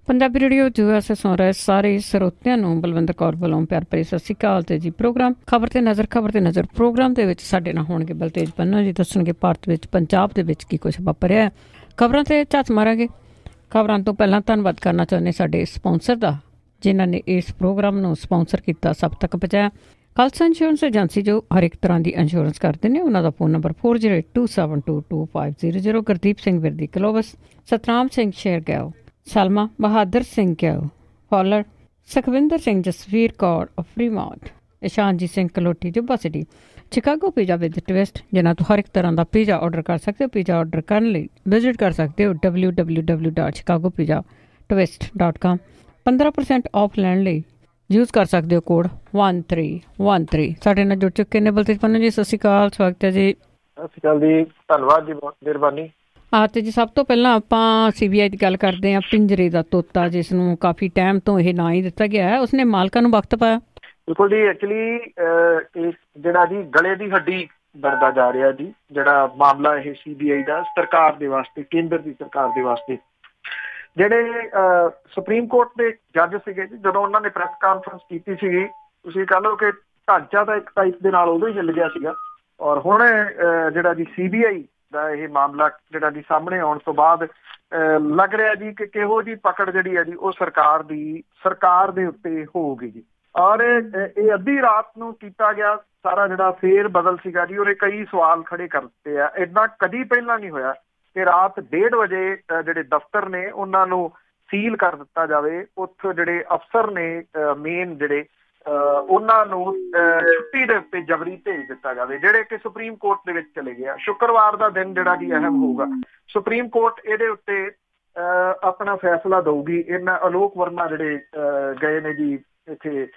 Punjabi radio USA ਸੁਣ ਰਹੇ ਸਾਰੇ ਸਰੋਤਿਆਂ ਨੂੰ ਬਲਵਿੰਦਰ ਕੌਰ ਵੱਲੋਂ ਪਿਆਰ ਭਰੀ ਸਤਿ ਸ਼੍ਰੀ ਅਕਾਲ ਤੇ ਜੀ। ਪ੍ਰੋਗਰਾਮ ਖਬਰ ਤੇ ਨਜ਼ਰ ਪ੍ਰੋਗਰਾਮ ਦੇ ਵਿੱਚ ਸਾਡੇ ਨਾਲ ਹੋਣਗੇ ਬਲਤੇਜ ਪੰਨੂ ਜੀ। ਦੱਸਣਗੇ ਭਾਰਤ ਵਿੱਚ ਪੰਜਾਬ ਦੇ ਵਿੱਚ ਕੀ ਕੁਝ ਵਾਪਰਿਆ ਹੈ। ਖਬਰਾਂ ਤੇ ਝਾਤ ਮਾਰਾਂਗੇ। ਖਬਰਾਂ ਤੋਂ ਪਹਿਲਾਂ ਧੰਨਵਾਦ ਕਰਨਾ ਚਾਹੁੰਦੇ ਸਾਡੇ ਸਪਾਂਸਰ ਦਾ, ਜਿਨ੍ਹਾਂ ਨੇ ਇਸ ਪ੍ਰੋਗਰਾਮ ਨੂੰ ਸਪਾਂਸਰ ਕੀਤਾ, ਸਭ ਤੱਕ ਪਹੁੰਚਾਇਆ। ਖਾਲਸਾ ਇੰਸ਼ੋਰੈਂਸ ਏਜੰਸੀ ਜੋ ਹਰ ਇੱਕ ਤਰ੍ਹਾਂ ਦੀ ਇੰਸ਼ੋਰੈਂਸ ਕਰਦੇ ਨੇ। ਉਹਨਾਂ ਦਾ phone number 4082722500। Gurdeep Singh Virdi Clovis, Satnam Singh Shergill, Salma Bahadar Singh ਗਿਆਓ Fowler, Sukhwinder Singh, Jasvir Kaur Fremont, Ishanjit Singh Kaloti Yuba city, Chicago pizza with twist, ਜਿਨ੍ਹਾਂ ਤੋਂ ਹਰ ਇੱਕ ਤਰ੍ਹਾਂ ਦਾ ਪੀਜ਼ਾ ਆਰਡਰ ਕਰ ਸਕਦੇ ਹੋ। ਪੀਜ਼ਾ ਆਰਡਰ ਕਰਨ ਲਈ ਵਿਜ਼ਿਟ ਕਰ ਸਕਦੇ ਹੋ www.chicagopizza.twist.com। 15% ਆਫ ਲੈਣ ਲਈ ਯੂਜ਼ ਕਰ ਸਕਦੇ ਹੋ ਕੋਡ 1313। ਸਾਡੇ ਨਾਲ ਜੁੜ ਚੁੱਕੇ ਨੇ ਬਲਤੇਜ ਪੰਨੂ ਜੀ। ਸਤਿ ਸ਼੍ਰੀ ਅਕਾਲ, ਸਵਾਗਤ ਹੈ ਜੀ। ਸਤਿ ਸ਼੍ਰੀ ਅਕਾਲ ਜੀ, ਧੰਨਵਾਦ ਜੀ, ਬਹੁਤ ਮਿਹਰਬਾਨੀ। ਤੇ ਜੀ ਸਭ ਤੋਂ ਪਹਿਲਾਂ ਆਪਾਂ CBI ਦੀ ਗੱਲ ਕਰਦੇ ਹਾਂ। ਪਿੰਜਰੇ ਦਾ ਤੋਤਾ, ਜਿਸ ਨੂੰ ਕਾਫੀ ਟਾਈਮ ਤੋਂ ਇਹ ਨਾਂ ਹੀ ਦਿੱਤਾ ਗਿਆ ਹੈ, ਉਸਨੇ ਮਾਲਕਾਂ ਨੂੰ ਵਕਤ ਪਾਇਆ। ਬਿਲਕੁਲ ਜੀ, ਐਕਚੁਅਲੀ ਇਹ ਜਿਹੜਾ ਜੀ ਗਲੇ ਦੀ ਹੱਡੀ ਬਣਦਾ ਜਾ ਰਿਹਾ ਜੀ, ਜਿਹੜਾ ਮਾਮਲਾ ਇਹ CBI ਦਾ ਸਰਕਾਰ ਦੇ ਵਾਸਤੇ, ਕੇਂਦਰ ਦੀ ਸਰਕਾਰ ਦੇ ਵਾਸਤੇ। ਜਿਹੜੇ ਸੁਪਰੀਮ ਕੋਰਟ ਦੇ ਜੱਜ ਸੀਗੇ ਜੀ, ਜਦੋਂ ਉਹਨਾਂ ਨੇ ਪ੍ਰੈਸ ਕਾਨਫਰੰਸ ਕੀਤੀ ਸੀਗੀ, ਤੁਸੀਂ ਕਹਿ ਲਓ ਕਿ ਢਾਂਚਾ ਤਾਂ ਇੱਕ ਟਾਈਪ ਦੇ ਨਾਲ ਉਦੋਂ ਹੀ ਹਿੱਲ ਗਿਆ ਸੀਗਾ। ਔਰ ਹੁਣ ਜਿਹੜਾ ਜੀ CBI ਦਾ ਇਹ ਮਾਮਲਾ ਜਿਹੜਾ ਜੀ ਸਾਹਮਣੇ ਆਉਣ ਤੋਂ ਬਾਅਦ ਲੱਗ ਰਿਹਾ ਜੀ ਕਿ ਕਿਹੋ ਜਿਹੀ ਪਕੜ ਜਿਹੜੀ ਹੈ ਜੀ ਉਹ ਸਰਕਾਰ ਦੇ ਉੱਤੇ ਹੋਊਗੀ ਜੀ। ਔਰ ਇਹ ਅੱਧੀ ਰਾਤ ਨੂੰ ਕੀਤਾ ਗਿਆ ਸਾਰਾ ਜਿਹੜਾ ਫੇਰ ਬਦਲ ਸੀਗਾ ਜੀ, ਉਹਨੇ ਕਈ ਸਵਾਲ ਖੜੇ ਕਰ ਦਿੱਤੇ ਆ। ਏਦਾਂ ਕਦੀ ਪਹਿਲਾਂ ਨਹੀਂ ਹੋਇਆ ਕਿ ਰਾਤ 1:30 ਵਜੇ ਜਿਹੜੇ ਦਫ਼ਤਰ ਨੇ ਉਹਨਾਂ ਨੂੰ ਸੀਲ ਕਰ ਦਿੱਤਾ ਜਾਵੇ। ਉੱਥੇ ਜਿਹੜੇ ਅਫਸਰ ਨੇ ਮੇਨ ਜਿਹੜੇ ਉਹਨਾਂ ਨੂੰ ਛੁੱਟੀ ਦੇ ਉੱਤੇ ਜਬਰੀ ਭੇਜ ਦਿੱਤਾ ਜਾਵੇ, ਜਿਹੜੇ ਕਿ ਸੁਪਰੀਮ ਕੋਰਟ ਦੇ ਵਿੱਚ ਚਲੇ ਗਏ। ਸ਼ੁੱਕਰਵਾਰ ਦਾ ਦਿਨ ਜਿਹੜਾ ਜੀ ਅਹਿਮ ਹੋਊਗਾ। ਸੁਪਰੀਮ ਕੋਰਟ ਇਹਦੇ ਉੱਤੇ ਆਪਣਾ ਫੈਸਲਾ ਦਊਗੀ। ਇਹਨਾਂ ਅਲੋਕ ਵਰਮਾ ਜਿਹੜੇ ਗਏ ਨੇ ਜੀ ਇੱਥੇ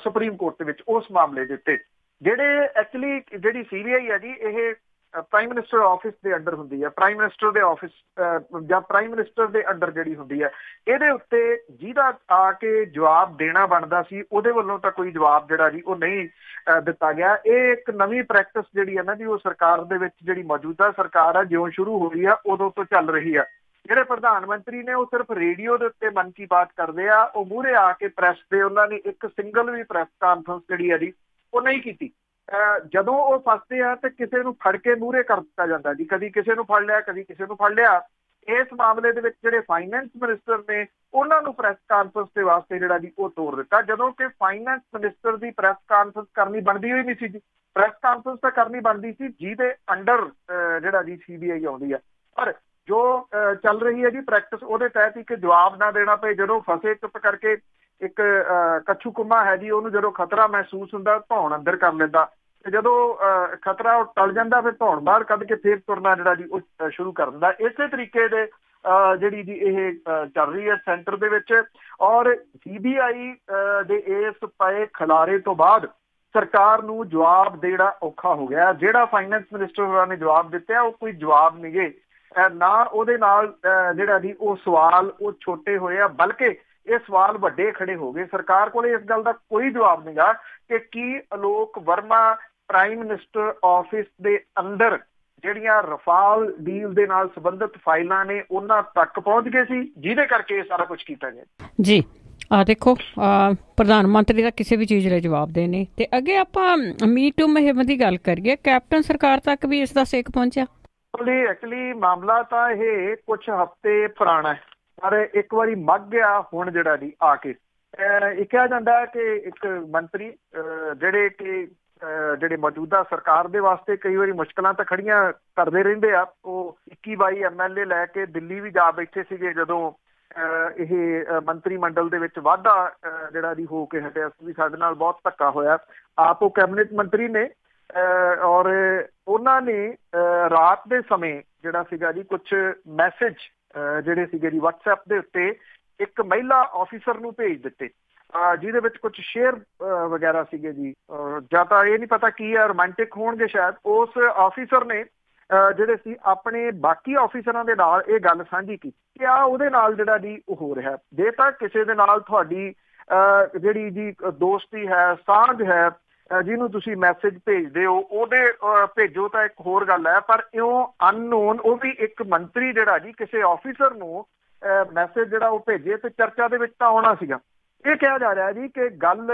ਸੁਪਰੀਮ ਕੋਰਟ ਦੇ ਵਿੱਚ ਉਸ ਮਾਮਲੇ ਦੇ ਉੱਤੇ। ਜਿਹੜੇ ਐਕਚੁਅਲੀ ਜਿਹੜੀ CBI ਹੈ ਜੀ, ਇਹ ਪ੍ਰਾਈਮ ਮਿਨਿਸਟਰ ਆਫਿਸ ਦੇ ਅੰਡਰ ਹੁੰਦੀ ਹੈ। ਪ੍ਰਾਈਮ ਮਿਨਿਸਟਰ ਦੇ ਆਫਿਸ ਜਾਂ ਪ੍ਰਾਈਮ ਮਿਨਿਸਟਰ ਦੇ ਅੰਡਰ ਜਿਹੜੀ ਹੁੰਦੀ ਹੈ, ਇਹਦੇ ਉੱਤੇ ਜਿਹਦਾ ਆ ਕੇ ਜਵਾਬ ਦੇਣਾ ਬਣਦਾ ਸੀ, ਉਹਦੇ ਵੱਲੋਂ ਤਾਂ ਕੋਈ ਜਵਾਬ ਜਿਹੜਾ ਜੀ ਉਹ ਨਹੀਂ ਦਿੱਤਾ ਗਿਆ। ਇਹ ਇੱਕ ਨਵੀਂ ਪ੍ਰੈਕਟਿਸ ਜਿਹੜੀ ਹੈ ਨਾ ਜੀ, ਉਹ ਸਰਕਾਰ ਦੇ ਵਿੱਚ ਜਿਹੜੀ ਮੌਜੂਦਾ ਸਰਕਾਰ ਆ, ਜਿਉਂ ਸ਼ੁਰੂ ਹੋਈ ਆ ਉਦੋਂ ਤੋਂ ਚੱਲ ਰਹੀ ਆ। ਜਿਹੜੇ ਪ੍ਰਧਾਨ ਮੰਤਰੀ ਨੇ ਉਹ ਸਿਰਫ ਰੇਡੀਓ ਦੇ ਉੱਤੇ ਮਨ ਕੀ ਬਾਤ ਕਰਦੇ ਆ। ਉਹ ਮੂਹਰੇ ਆ ਕੇ ਪ੍ਰੈਸ ਦੇ ਉਹਨਾਂ ਨੇ ਇੱਕ ਸਿੰਗਲ ਵੀ ਪ੍ਰੈਸ ਕਾਨਫਰੰਸ ਜਿਹੜੀ ਹੈ ਜੀ ਉਹ ਨਹੀਂ ਕੀਤੀ। ਜਦੋਂ ਉਹ ਫਸਦੇ ਆ ਤੇ ਕਿਸੇ ਨੂੰ ਫੜ ਕੇ ਮੂਹਰੇ ਕਰ ਦਿੱਤਾ ਜਾਂਦਾ ਜੀ, ਕਦੀ ਕਿਸੇ ਨੂੰ ਫੜ ਲਿਆ, ਕਦੀ ਕਿਸੇ ਨੂੰ ਫੜ ਲਿਆ। ਇਸ ਮਾਮਲੇ ਦੇ ਵਿੱਚ ਜਿਹੜੇ ਫਾਈਨੈਂਸ ਮਿਨਿਸਟਰ ਨੇ ਉਹਨਾਂ ਨੂੰ ਪ੍ਰੈਸ ਕਾਨਫਰੰਸ ਦੇ ਵਾਸਤੇ ਜਿਹੜਾ ਜੀ ਉਹ ਤੋੜ ਦਿੱਤਾ, ਜਦੋਂ ਕਿ ਫਾਈਨੈਂਸ ਮਿਨਿਸਟਰ ਦੀ ਪ੍ਰੈਸ ਕਾਨਫਰੰਸ ਕਰਨੀ ਬਣਦੀ ਹੋਈ ਨਹੀਂ ਸੀ ਜੀ। ਪ੍ਰੈਸ ਕਾਨਫਰੰਸ ਤਾਂ ਕਰਨੀ ਬਣਦੀ ਸੀ ਜਿਹਦੇ ਅੰਡਰ ਜਿਹੜਾ ਜੀ CBI ਆਉਂਦੀ ਹੈ। ਪਰ ਜੋ ਚੱਲ ਰਹੀ ਹੈ ਜੀ ਪ੍ਰੈਕਟਿਸ, ਉਹਦੇ ਤਹਿਤ ਹੀ ਕਿ ਜਵਾਬ ਨਾ ਦੇਣਾ ਪਏ। ਜਦੋਂ ਫਸੇ ਚੁੱਪ ਕਰਕੇ ਇੱਕ ਕੱਛੂ ਕੁੰਮਾ ਹੈ ਜੀ, ਉਹਨੂੰ ਜਦੋਂ ਖਤਰਾ ਮਹਿਸੂਸ ਹੁੰਦਾ ਧੌਣ ਅੰਦਰ ਕਰ ਲੈਂਦਾ, ਤੇ ਜਦੋਂ ਖਤਰਾ ਟਲ ਜਾਂਦਾ ਫਿਰ ਧੌਣ ਬਾਹਰ ਕੱਢ ਕੇ ਫੇਰ ਤੁਰਨਾ ਜਿਹੜਾ ਜੀ ਉਹ ਸ਼ੁਰੂ ਕਰ ਦਿੰਦਾ। ਇਸੇ ਤਰੀਕੇ ਦੇ ਜਿਹੜੀ ਜੀ ਇਹ ਚੱਲ ਰਹੀ ਹੈ ਸੈਂਟਰ ਦੇ ਵਿੱਚ। ਔਰ CBI ਦੇ ਇਸ ਪਏ ਖਿਲਾਰੇ ਤੋਂ ਬਾਅਦ ਸਰਕਾਰ ਨੂੰ ਜਵਾਬ ਦੇਣਾ ਔਖਾ ਹੋ ਗਿਆ। ਜਿਹੜਾ ਫਾਈਨੈਂਸ ਮਿਨਿਸਟਰ ਹੋਰਾਂ ਨੇ ਜਵਾਬ ਦਿੱਤੇ ਉਹ ਕੋਈ ਜਵਾਬ ਨਹੀਂ ਗੇ ਨਾ। ਉਹਦੇ ਨਾਲ ਜਿਹੜਾ ਜੀ ਉਹ ਸਵਾਲ ਉਹ ਛੋਟੇ ਹੋਏ ਆ, ਬਲਕਿ ਇਹ ਸਵਾਲ ਵੱਡੇ ਖੜੇ ਹੋ ਗਏ। ਸਰਕਾਰ ਕੋਲ ਇਸ ਗੱਲ ਦਾ ਕੋਈ ਜਵਾਬ ਨਹੀਂ ਗਾ ਕਿ ਕੀ Alok Varma prime minister office ਦੇ ਅੰਦਰ ਜਿਹੜੀਆਂ ਰਫਾਲ ਡੀਲ ਦੇ ਨਾਲ ਸੰਬੰਧਿਤ ਫਾਈਲਾਂ ਨੇ ਉਹਨਾਂ ਤੱਕ ਪਹੁੰਚ ਗਏ ਸੀ, ਜਿਹਦੇ ਕਰਕੇ ਇਹ ਸਾਰਾ ਕੁਝ ਕੀਤਾ ਗਿਆ ਜੀ। ਦੇਖੋ, ਪ੍ਰਧਾਨ ਮੰਤਰੀ ਦਾ ਕਿਸੇ ਵੀ ਚੀਜ਼ ਲਈ ਜਵਾਬ ਦੇ ਨਹੀਂ। ਤੇ ਅੱਗੇ ਆਪਾਂ ਮੀਟੂ ਮੁਹਿੰਮ ਦੀ ਗੱਲ ਕਰੀਏ, ਕੈਪਟਨ ਸਰਕਾਰ ਤੱਕ ਵੀ ਇਸ ਦਾ ਸੇਕ ਪਹੁੰਚਿਆ। ਐਕਚੁਅਲੀ ਮਾਮਲਾ ਤਾਂ ਇਹ ਕੁਛ ਹਫ਼ਤੇ ਪੁਰਾਣਾ ਹੈ, ਪਰ ਇੱਕ ਵਾਰੀ ਮੱਗ ਗਿਆ ਹੁਣ ਜਿਹੜਾ ਜੀ ਆ ਕੇ। ਇਹ ਕਿਹਾ ਜਾਂਦਾ ਹੈ ਕਿ ਇੱਕ ਮੰਤਰੀ ਜਿਹੜੇ ਮੌਜੂਦਾ ਸਰਕਾਰ ਦੇ ਵਾਸਤੇ ਕਈ ਵਾਰੀ ਮੁਸ਼ਕਲਾਂ ਤਾਂ ਖੜੀਆਂ ਕਰਦੇ ਰਹਿੰਦੇ ਆ। ਉਹ 21-22 MLA ਲੈ ਕੇ ਦਿੱਲੀ ਵੀ ਜਾ ਬੈਠੇ ਸੀਗੇ ਜਦੋਂ ਇਹ ਮੰਤਰੀ ਮੰਡਲ ਦੇ ਵਿੱਚ ਵਾਧਾ ਜਿਹੜਾ ਜੀ ਹੋ ਕੇ ਹਟਿਆ ਸੀ। ਸਾਡੇ ਨਾਲ ਬਹੁਤ ਧੱਕਾ ਹੋਇਆ। ਆਪ ਉਹ ਕੈਬਨਿਟ ਮੰਤਰੀ ਨੇ ਔਰ ਉਹਨਾਂ ਨੇ ਰਾਤ ਦੇ ਸਮੇਂ ਜਿਹੜਾ ਸੀਗਾ ਜੀ ਕੁਛ ਮੈਸੇਜ ਜਿਹੜੇ ਸੀਗੇ ਜੀ WhatsApp ਦੇ ਉੱਤੇ ਇੱਕ ਮਹਿਲਾ ਆਫਿਸਰ ਨੂੰ ਭੇਜ ਦਿੱਤੇ, ਜਿਹਦੇ ਵਿੱਚ ਕੁਛ ਸ਼ੇਅਰ ਵਗੈਰਾ ਸੀਗੇ ਜੀ। ਜਾਂ ਤਾਂ ਇਹ ਨਹੀਂ ਪਤਾ ਕੀ ਹੈ, ਰੋਮਾਂਟਿਕ ਹੋਣਗੇ ਸ਼ਾਇਦ। ਉਸ ਆਫਿਸਰ ਨੇ ਜਿਹੜੇ ਸੀ ਆਪਣੇ ਬਾਕੀ ਆਫਿਸਰਾਂ ਦੇ ਨਾਲ ਇਹ ਗੱਲ ਸਾਂਝੀ ਕੀਤੀ ਕਿ ਉਹਦੇ ਨਾਲ ਜਿਹੜਾ ਜੀ ਉਹ ਹੋ ਰਿਹਾ। ਜੇ ਤਾਂ ਕਿਸੇ ਦੇ ਨਾਲ ਤੁਹਾਡੀ ਜਿਹੜੀ ਜੀ ਦੋਸਤੀ ਹੈ, ਸਾਂਝ ਹੈ, ਜਿਹਨੂੰ ਤੁਸੀਂ ਮੈਸੇਜ ਭੇਜਦੇ ਹੋ ਉਹਦੇ ਭੇਜੋ ਤਾਂ ਇੱਕ ਹੋਰ ਗੱਲ ਹੈ, ਪਰ ਇਉਂ ਅਨਨੋਨ, ਉਹ ਵੀ ਇੱਕ ਮੰਤਰੀ ਜਿਹੜਾ ਜੀ ਕਿਸੇ ਆਫਿਸਰ ਨੂੰ ਮੈਸੇਜ ਜਿਹੜਾ ਉਹ ਭੇਜੇ ਤੇ ਚਰਚਾ ਦੇ ਵਿੱਚ ਤਾਂ ਆਉਣਾ ਸੀਗਾ। ਇਹ ਕਿਹਾ ਜਾ ਰਿਹਾ ਜੀ ਕਿ ਗੱਲ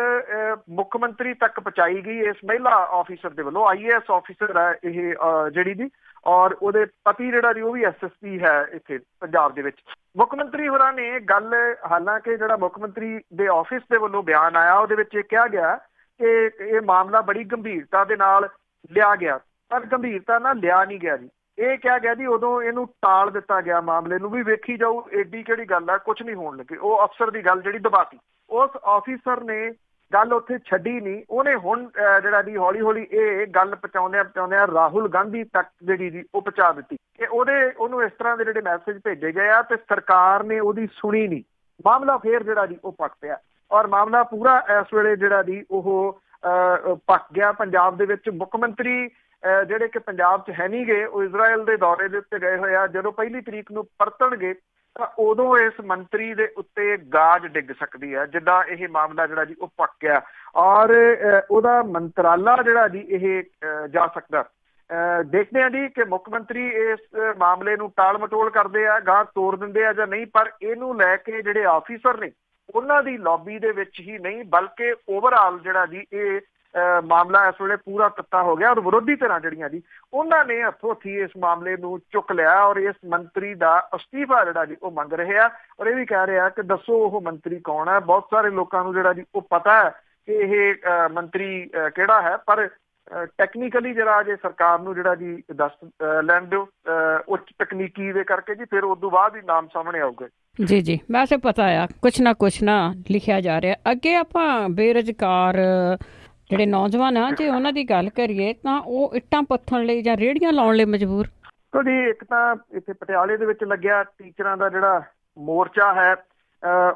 ਮੁੱਖ ਮੰਤਰੀ ਤੱਕ ਪਹੁੰਚਾਈ ਗਈ ਇਸ ਮਹਿਲਾ ਆਫੀਸਰ ਦੇ ਵੱਲੋਂ। IAS ਆਫੀਸਰ ਹੈ ਇਹ ਜਿਹੜੀ ਜੀ, ਔਰ ਉਹਦੇ ਪਤੀ ਜਿਹੜਾ ਜੀ ਉਹ ਵੀ SSP ਹੈ ਇੱਥੇ ਪੰਜਾਬ ਦੇ ਵਿੱਚ। ਮੁੱਖ ਮੰਤਰੀ ਹੋਰਾਂ ਨੇ ਗੱਲ, ਹਾਲਾਂਕਿ ਜਿਹੜਾ ਮੁੱਖ ਮੰਤਰੀ ਦੇ ਆਫਿਸ ਦੇ ਵੱਲੋਂ ਬਿਆਨ ਆਇਆ ਉਹਦੇ ਵਿੱਚ ਇਹ ਕਿਹਾ ਗਿਆ ਕਿ ਇਹ ਮਾਮਲਾ ਬੜੀ ਗੰਭੀਰਤਾ ਦੇ ਨਾਲ ਲਿਆ ਗਿਆ, ਪਰ ਗੰਭੀਰਤਾ ਨਾਲ ਲਿਆ ਨਹੀਂ ਗਿਆ ਜੀ। ਇਹ ਕਿਹਾ ਗਿਆ ਜੀ ਉਦੋਂ ਇਹਨੂੰ ਟਾਲ ਦਿੱਤਾ ਗਿਆ ਮਾਮਲੇ ਨੂੰ, ਵੀ ਵੇਖੀ ਜਾਊ, ਏਡੀ ਕਿਹੜੀ ਗੱਲ ਆ, ਕੁਝ ਨਹੀਂ ਹੋਣ ਲੱਗੇ। ਉਹ ਅਫਸਰ ਦੀ ਗੱਲ ਜਿਹੜੀ ਦਬਾਤੀ, ਉਸ ਆਫੀਸਰ ਨੇ ਗੱਲ ਉੱਥੇ ਛੱਡੀ ਨਹੀਂ। ਉਹਨੇ ਹੁਣ ਜਿਹੜਾ ਜੀ ਹੌਲੀ ਹੌਲੀ ਇਹ ਗੱਲ ਪਹੁੰਚਾਉਂਦਿਆਂ ਰਾਹੁਲ ਗਾਂਧੀ ਤੱਕ ਜਿਹੜੀ ਜੀ ਉਹ ਪਹੁੰਚਾ ਦਿੱਤੀ ਕਿ ਉਹਨੂੰ ਇਸ ਤਰ੍ਹਾਂ ਦੇ ਜਿਹੜੇ ਮੈਸੇਜ ਭੇਜੇ ਗਏ ਆ ਤੇ ਸਰਕਾਰ ਨੇ ਉਹਦੀ ਸੁਣੀ ਨਹੀਂ। ਮਾਮਲਾ ਫੇਰ ਜਿਹੜਾ ਜੀ ਉਹ ਪੱਕ ਪਿਆ, ਔਰ ਮਾਮਲਾ ਪੂਰਾ ਇਸ ਵੇਲੇ ਜਿਹੜਾ ਜੀ ਉਹ ਪੱਕ ਗਿਆ ਪੰਜਾਬ ਦੇ ਵਿੱਚ। ਮੁੱਖ ਮੰਤਰੀ ਜਿਹੜੇ ਕਿ ਪੰਜਾਬ 'ਚ ਹੈ ਨਹੀਂ ਗਏ, ਉਹ ਇਜ਼ਰਾਈਲ ਦੇ ਦੌਰੇ ਦੇ ਉੱਤੇ ਗਏ ਹੋਏ ਆ। ਜਦੋਂ 1 ਤਰੀਕ ਨੂੰ ਪਰਤਣਗੇ ਤਾਂ ਉਦੋਂ ਇਸ ਮੰਤਰੀ ਦੇ ਉੱਤੇ ਗਾਜ ਡਿੱਗ ਸਕਦੀ ਹੈ, ਜਿੱਦਾਂ ਇਹ ਮਾਮਲਾ ਜਿਹੜਾ ਜੀ ਉਹ ਪੱਕ ਗਿਆ, ਔਰ ਉਹਦਾ ਮੰਤਰਾਲਾ ਜਿਹੜਾ ਜੀ ਇਹ ਜਾ ਸਕਦਾ। ਦੇਖਦੇ ਆ ਜੀ ਕਿ ਮੁੱਖ ਮੰਤਰੀ ਇਸ ਮਾਮਲੇ ਨੂੰ ਟਾਲ ਮਟੋਲ ਕਰਦੇ ਆ, ਗਾਹ ਤੋੜ ਦਿੰਦੇ ਆ ਜਾਂ ਨਹੀਂ। ਪਰ ਇਹਨੂੰ ਲੈ ਕੇ ਜਿਹੜੇ ਆਫੀਸਰ ਨੇ ਉਹਨਾਂ ਦੀ ਲੌਬੀ ਦੇ ਵਿੱਚ ਹੀ ਨਹੀਂ, ਬਲਕਿ ਓਵਰਆਲ ਜਿਹੜਾ ਜੀ ਇਹ ਮਾਮਲਾ ਇਸ ਵੇਲੇ ਪੂਰਾ ਤੱਤਾ ਹੋ ਗਿਆ, ਔਰ ਵਿਰੋਧੀ ਧਿਰਾਂ ਜਿਹੜੀਆਂ ਜੀ ਉਹਨਾਂ ਨੇ ਹੱਥੋਂ ਹੱਥੀ ਇਸ ਮਾਮਲੇ ਨੂੰ ਚੁੱਕ ਲਿਆ, ਔਰ ਇਸ ਮੰਤਰੀ ਦਾ ਅਸਤੀਫਾ ਜਿਹੜਾ ਜੀ ਉਹ ਮੰਗ ਰਹੇ ਆ। ਔਰ ਇਹ ਵੀ ਕਹਿ ਰਿਹਾ ਕਿ ਦੱਸੋ ਉਹ ਮੰਤਰੀ ਕੌਣ ਹੈ। ਬਹੁਤ ਸਾਰੇ ਲੋਕਾਂ ਨੂੰ ਜਿਹੜਾ ਜੀ ਉਹ ਪਤਾ ਹੈ ਕਿ ਇਹ ਮੰਤਰੀ ਕਿਹੜਾ ਹੈ, ਪਰ ਟੈਕਨੀਕਲੀ ਜਿਹੜਾ ਅਜੇ ਸਰਕਾਰ ਨੂੰ ਜਿਹੜਾ ਜੀ ਦੱਸ ਲੈਣ ਦਿਓ ਉੱਚ ਤਕਨੀਕੀ ਦੇ ਕਰਕੇ ਜੀ, ਫਿਰ ਉਸ ਤੋਂ ਬਾਅਦ ਹੀ ਨਾਮ ਸਾਹਮਣੇ ਆਊਗਾ। ਜੀ ਵੈਸੇ ਪਤਾ ਆ ਕੁਛ ਨਾ ਲਿਖਿਆ ਜਾ ਰਿਹਾ। ਅੱਗੇ ਆਪਾਂ ਬੇਰੁਜ਼ਗਾਰ ਜਿਹੜੇ ਨੌਜਵਾਨ ਆ, ਜੇ ਉਹਨਾਂ ਦੀ ਗੱਲ ਕਰੀਏ ਤਾਂ ਉਹ ਇੱਟਾਂ ਪੱਥਣ ਲਈ ਜਾਂ ਰੇਹੜੀਆਂ ਲਾਉਣ ਲਈ ਮਜਬੂਰ। ਜੀ ਇੱਕ ਤਾਂ ਇੱਥੇ ਪਟਿਆਲੇ ਦੇ ਵਿੱਚ ਲੱਗਿਆ ਟੀਚਰਾਂ ਦਾ ਜਿਹੜਾ ਮੋਰਚਾ ਹੈ,